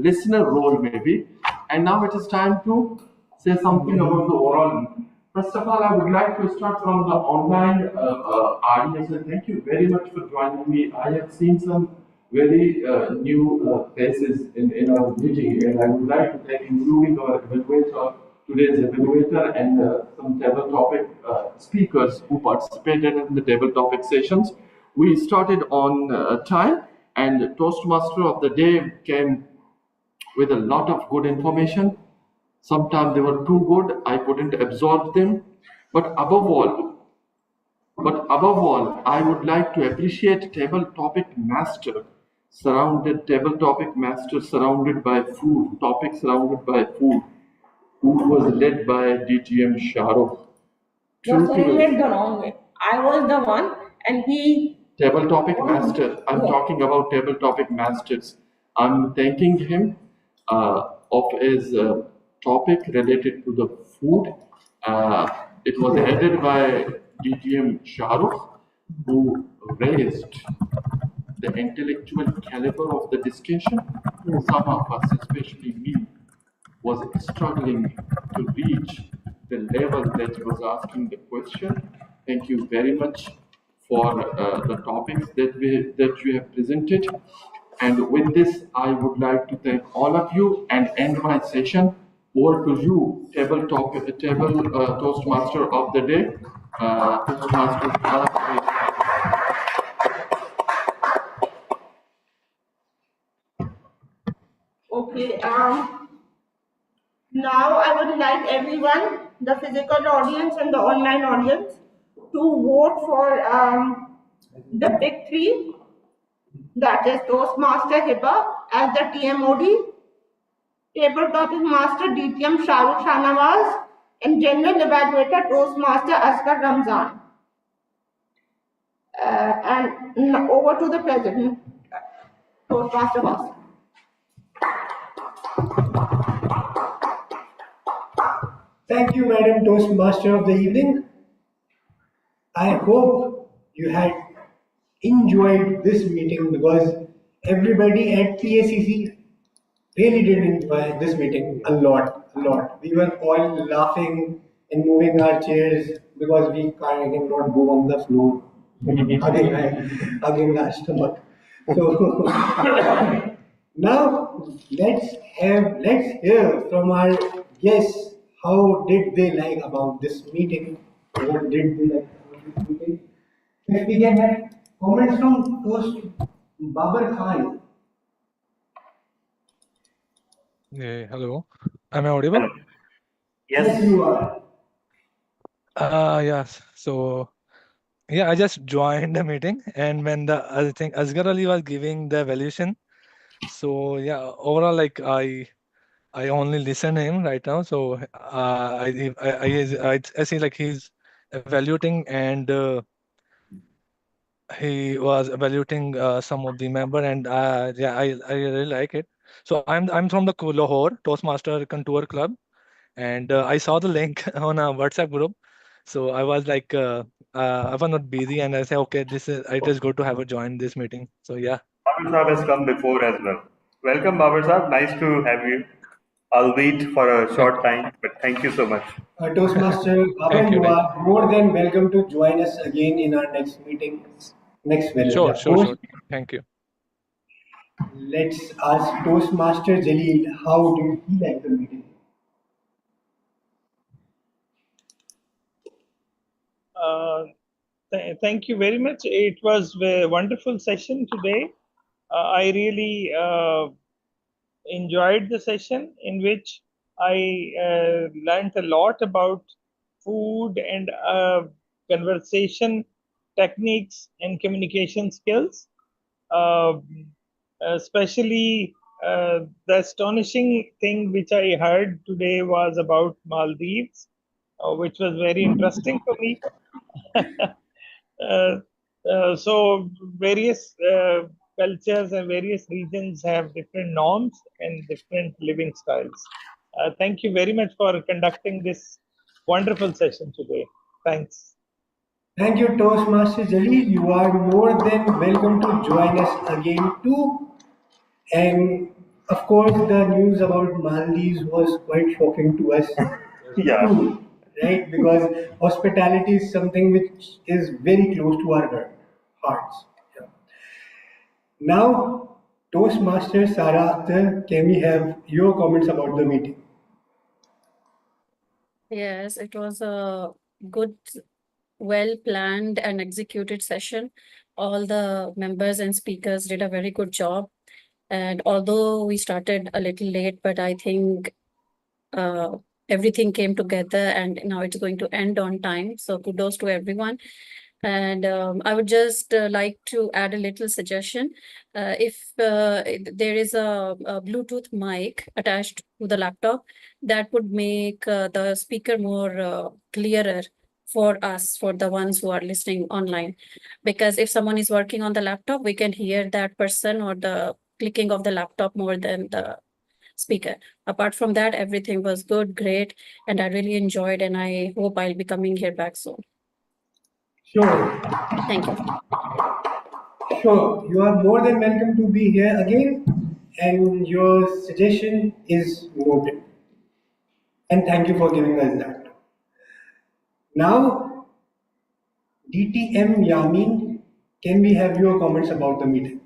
Speaker 8: listener role, maybe. And now it is time to say something about the oral. First of all, I would like to start from the online audience, and thank you very much for joining me. I have seen some very new faces in our meeting, and I would like to thank, including our evaluator, today's evaluator, and some table topic speakers who participated in the table topic sessions. We started on time, and Toastmaster of the day came with a lot of good information. Sometimes they were too good, I couldn't absorb them. But above all, I would like to appreciate table topic master surrounded by food, topic surrounded by food, who was led by DTM Shahrukh.
Speaker 6: You're saying it the wrong way. I was the one, and he.
Speaker 8: Table topic master. I'm talking about table topic masters. I'm thanking him of his topic related to the food. It was headed by DTM Shahrukh, who raised the intellectual caliber of the discussion. Some of us, especially me, was struggling to reach the level that he was asking the question. Thank you very much for the topics that you have presented. And with this, I would like to thank all of you and end my session. Over to you, Toastmaster of the day, Toastmaster.
Speaker 6: Okay. Now I would like everyone, the physical audience and the online audience, to vote for the big three, that is Toastmaster Hiba as the TMOD, Table Topic Master DTM Shahrukh Shanawaz, and General Evaluator Toastmaster Asghar Ramzan. And over to the President, Toastmaster Master.
Speaker 2: Thank you, Madam Toastmaster of the evening. I hope you had enjoyed this meeting because everybody at TACC really did enjoy this meeting a lot, a lot. We were all laughing and moving our chairs because we cannot go on the floor, hugging our stomach. So now let's hear from our guests how did they like about this meeting? What did they like about this meeting? If we can have comments from host Babar Khan.
Speaker 12: Yeah, hello. Am I audible?
Speaker 1: Hello.
Speaker 2: Yes, you are.
Speaker 12: Yes. So, yeah, I just joined the meeting, and when I think Asghar Ali was giving the evaluation, so yeah, overall, like I only listen to him right now. So, I see like he's evaluating, and he was evaluating some of the member, and yeah, I really like it. So I'm from the Lahore Toastmaster Contour Club, and I saw the link on a WhatsApp group. So I was like, I was not busy, and I said, okay, this is it is good to have a join this meeting. So yeah,
Speaker 1: Babar Saab has come before as well. Welcome, Babar Saab. Nice to have you. I'll wait for a
Speaker 12: thank
Speaker 1: short time, but thank you so much.
Speaker 2: Toastmaster Baba,
Speaker 12: you,
Speaker 2: you
Speaker 12: thank
Speaker 2: are more than welcome to join us again in our next meeting, next
Speaker 12: you.
Speaker 2: Wednesday.
Speaker 12: Sure,
Speaker 2: Of
Speaker 12: sure,
Speaker 2: course,
Speaker 12: sure. Thank you.
Speaker 2: let's ask Toastmaster Jalil how did he like the meeting?
Speaker 3: Thank you very much. It was a wonderful session today. I really enjoyed the session in which I learned a lot about food and conversation techniques and communication skills. Uh, Especially the astonishing thing which I heard today was about Maldives, which was very interesting for me. Uh, so various cultures and various regions have different norms and different living styles. Thank you very much for conducting this wonderful session today. Thanks.
Speaker 2: Thank you, Toastmaster Jalil. You are more than welcome to join us again too. And of course, the news about Maldives was quite shocking to us
Speaker 1: Yeah.
Speaker 2: too, right? Because hospitality is something which is very close to our hearts. Yeah. Now, Toastmaster Sarah Akhtar, can we have your comments about the meeting?
Speaker 4: Yes, it was a good, well planned and executed session. All the members and speakers did a very good job. And although we started a little late, but I think uh, everything came together and now it's going to end on time. So kudos to everyone. And I would just like to add a little suggestion. If there is a Bluetooth mic attached to the laptop, that would make the speaker more clearer for us, for the ones who are listening online. Because if someone is working on the laptop, we can hear that person or the clicking of the laptop more than the speaker. Apart from that, everything was good, great, and I really enjoyed, and I hope I'll be coming here back soon.
Speaker 2: Sure,
Speaker 4: Thank you.
Speaker 2: sure. You are more than welcome to be here again, and your suggestion is noted. And thank you for giving us that. Now, DTM Yamin, can we have your comments about the meeting?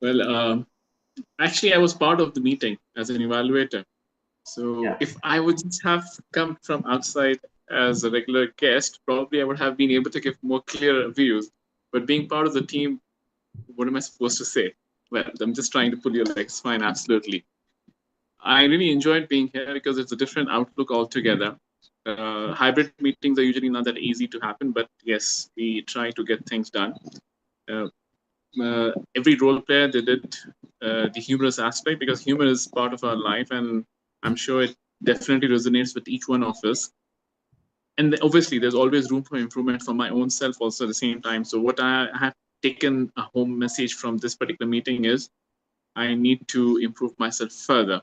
Speaker 5: Well, actually, I was part of the meeting as an evaluator. So
Speaker 1: Yeah.
Speaker 5: if I would just have come from outside as a regular guest, probably I would have been able to give more clearer views. But being part of the team, what am I supposed to say? Well, I'm just trying to pull your legs. Fine, absolutely. I really enjoyed being here because it's a different outlook altogether. Hybrid meetings are usually not that easy to happen, but yes, we try to get things done. Every role player, they did the humorous aspect, because humor is part of our life, and I'm sure it definitely resonates with each one of us. And obviously, there's always room for improvement for my own self also at the same time. So what I have taken a home message from this particular meeting is I need to improve myself further,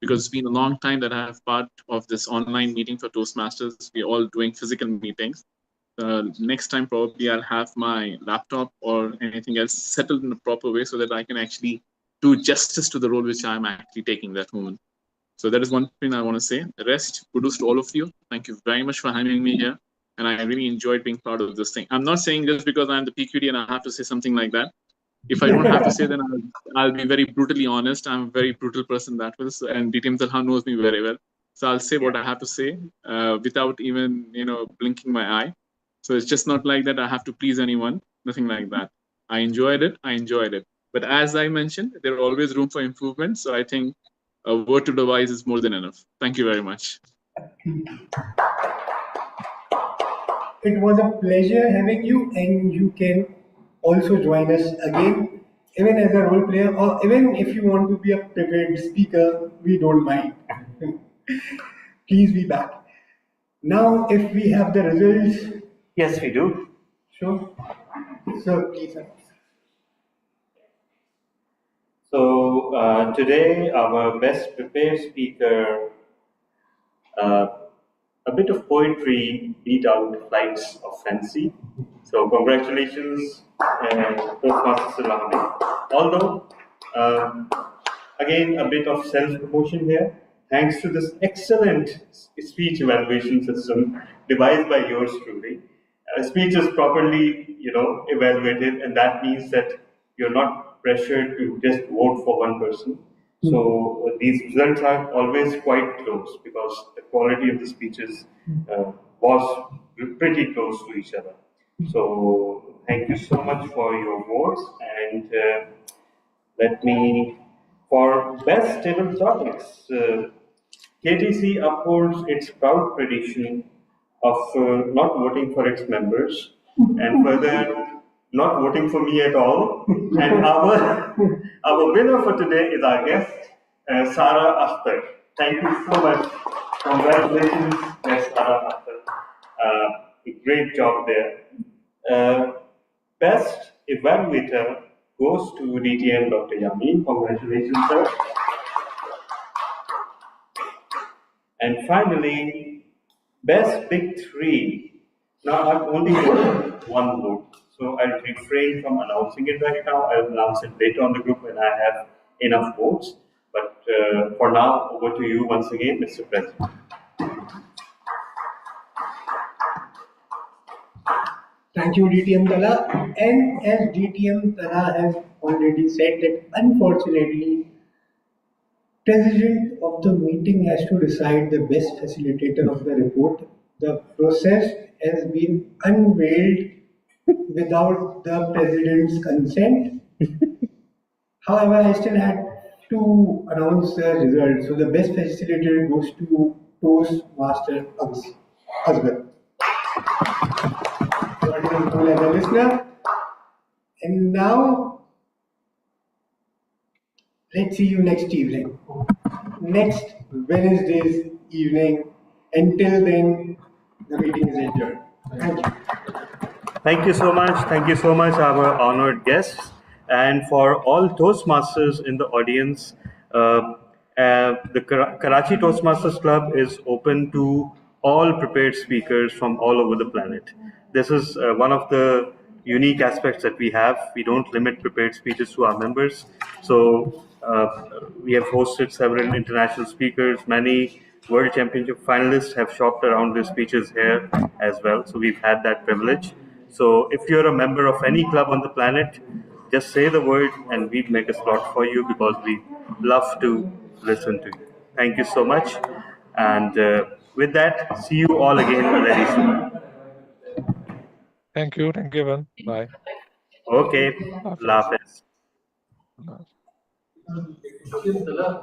Speaker 5: because it's been a long time that I have part of this online meeting for Toastmasters. We're all doing physical meetings. Next time, probably I'll have my laptop or anything else settled in a proper way so that I can actually do justice to the role which I'm actually taking that moment. So that is one thing I want to say. The rest, kudos to all of you. Thank you very much for having me here. And I really enjoyed being part of this thing. I'm not saying just because I'm the PQD and I have to say something like that. If I don't have to say, then I'll be very brutally honest. I'm a very brutal person that way, and DTM Talha knows me very well. So I'll say what I have to say without even blinking my eye. So it's just not like that I have to please anyone. Nothing like that. I enjoyed it. But as I mentioned, there are always room for improvement. So I think a word to the wise is more than enough. Thank you very much.
Speaker 2: It was a pleasure having you, and you can also join us again, even as a role player, or even if you want to be a prepared speaker, we don't mind. Please be back. Now, if we have the results.
Speaker 1: Yes, we do.
Speaker 2: Sure. So, please.
Speaker 1: So today our best prepared speaker, a bit of poetry beat out Flights of Fancy. So congratulations, Toastmasters Salami. Although, again, a bit of self-promotion here. Thanks to this excellent speech evaluation system devised by yours truly, speech is properly, evaluated, and that means that you're not pressured to just vote for one person. So these results are always quite close because the quality of the speeches was pretty close to each other. So thank you so much for your votes, and let me, for best table topics, KTC upholds its proud tradition of not voting for its members, and further not voting for me at all. And our winner for today is our guest, Sarah Akhtar. Thank you so much. Congratulations, Sarah Akhtar. Great job there. Best evaluator goes to DTM Dr. Yamin. Congratulations, sir. And finally, best big three. Now I've only got one vote, so I'll refrain from announcing it right now. I'll announce it later on the group when I have enough votes. But for now, over to you once again, Mr. President.
Speaker 2: Thank you, DTM Tala. And as DTM Tala has already said that unfortunately, President of the meeting has to decide the best facilitator of the report. The process has been unveiled without the President's consent. However, I still had to announce the result. So the best facilitator goes to Toastmaster Asghar. Cool as a listener. And now, let's see you next evening. Next Wednesday's evening. Until then, the meeting is adjourned. Thank you.
Speaker 1: Thank you so much. Thank you so much, our honored guests. And for all Toastmasters in the audience, the Karachi Toastmasters Club is open to all prepared speakers from all over the planet. This is one of the unique aspects that we have. We don't limit prepared speeches to our members. So we have hosted several international speakers. Many World Championship finalists have shopped around their speeches here as well. So we've had that privilege. So if you're a member of any club on the planet, just say the word and we'd make a slot for you because we love to listen to you. Thank you so much. And with that, see you all again very soon.
Speaker 12: Thank you, everyone. Bye.
Speaker 1: Okay,
Speaker 12: Hafiz.
Speaker 1: Allah Hafiz.
Speaker 12: Allah.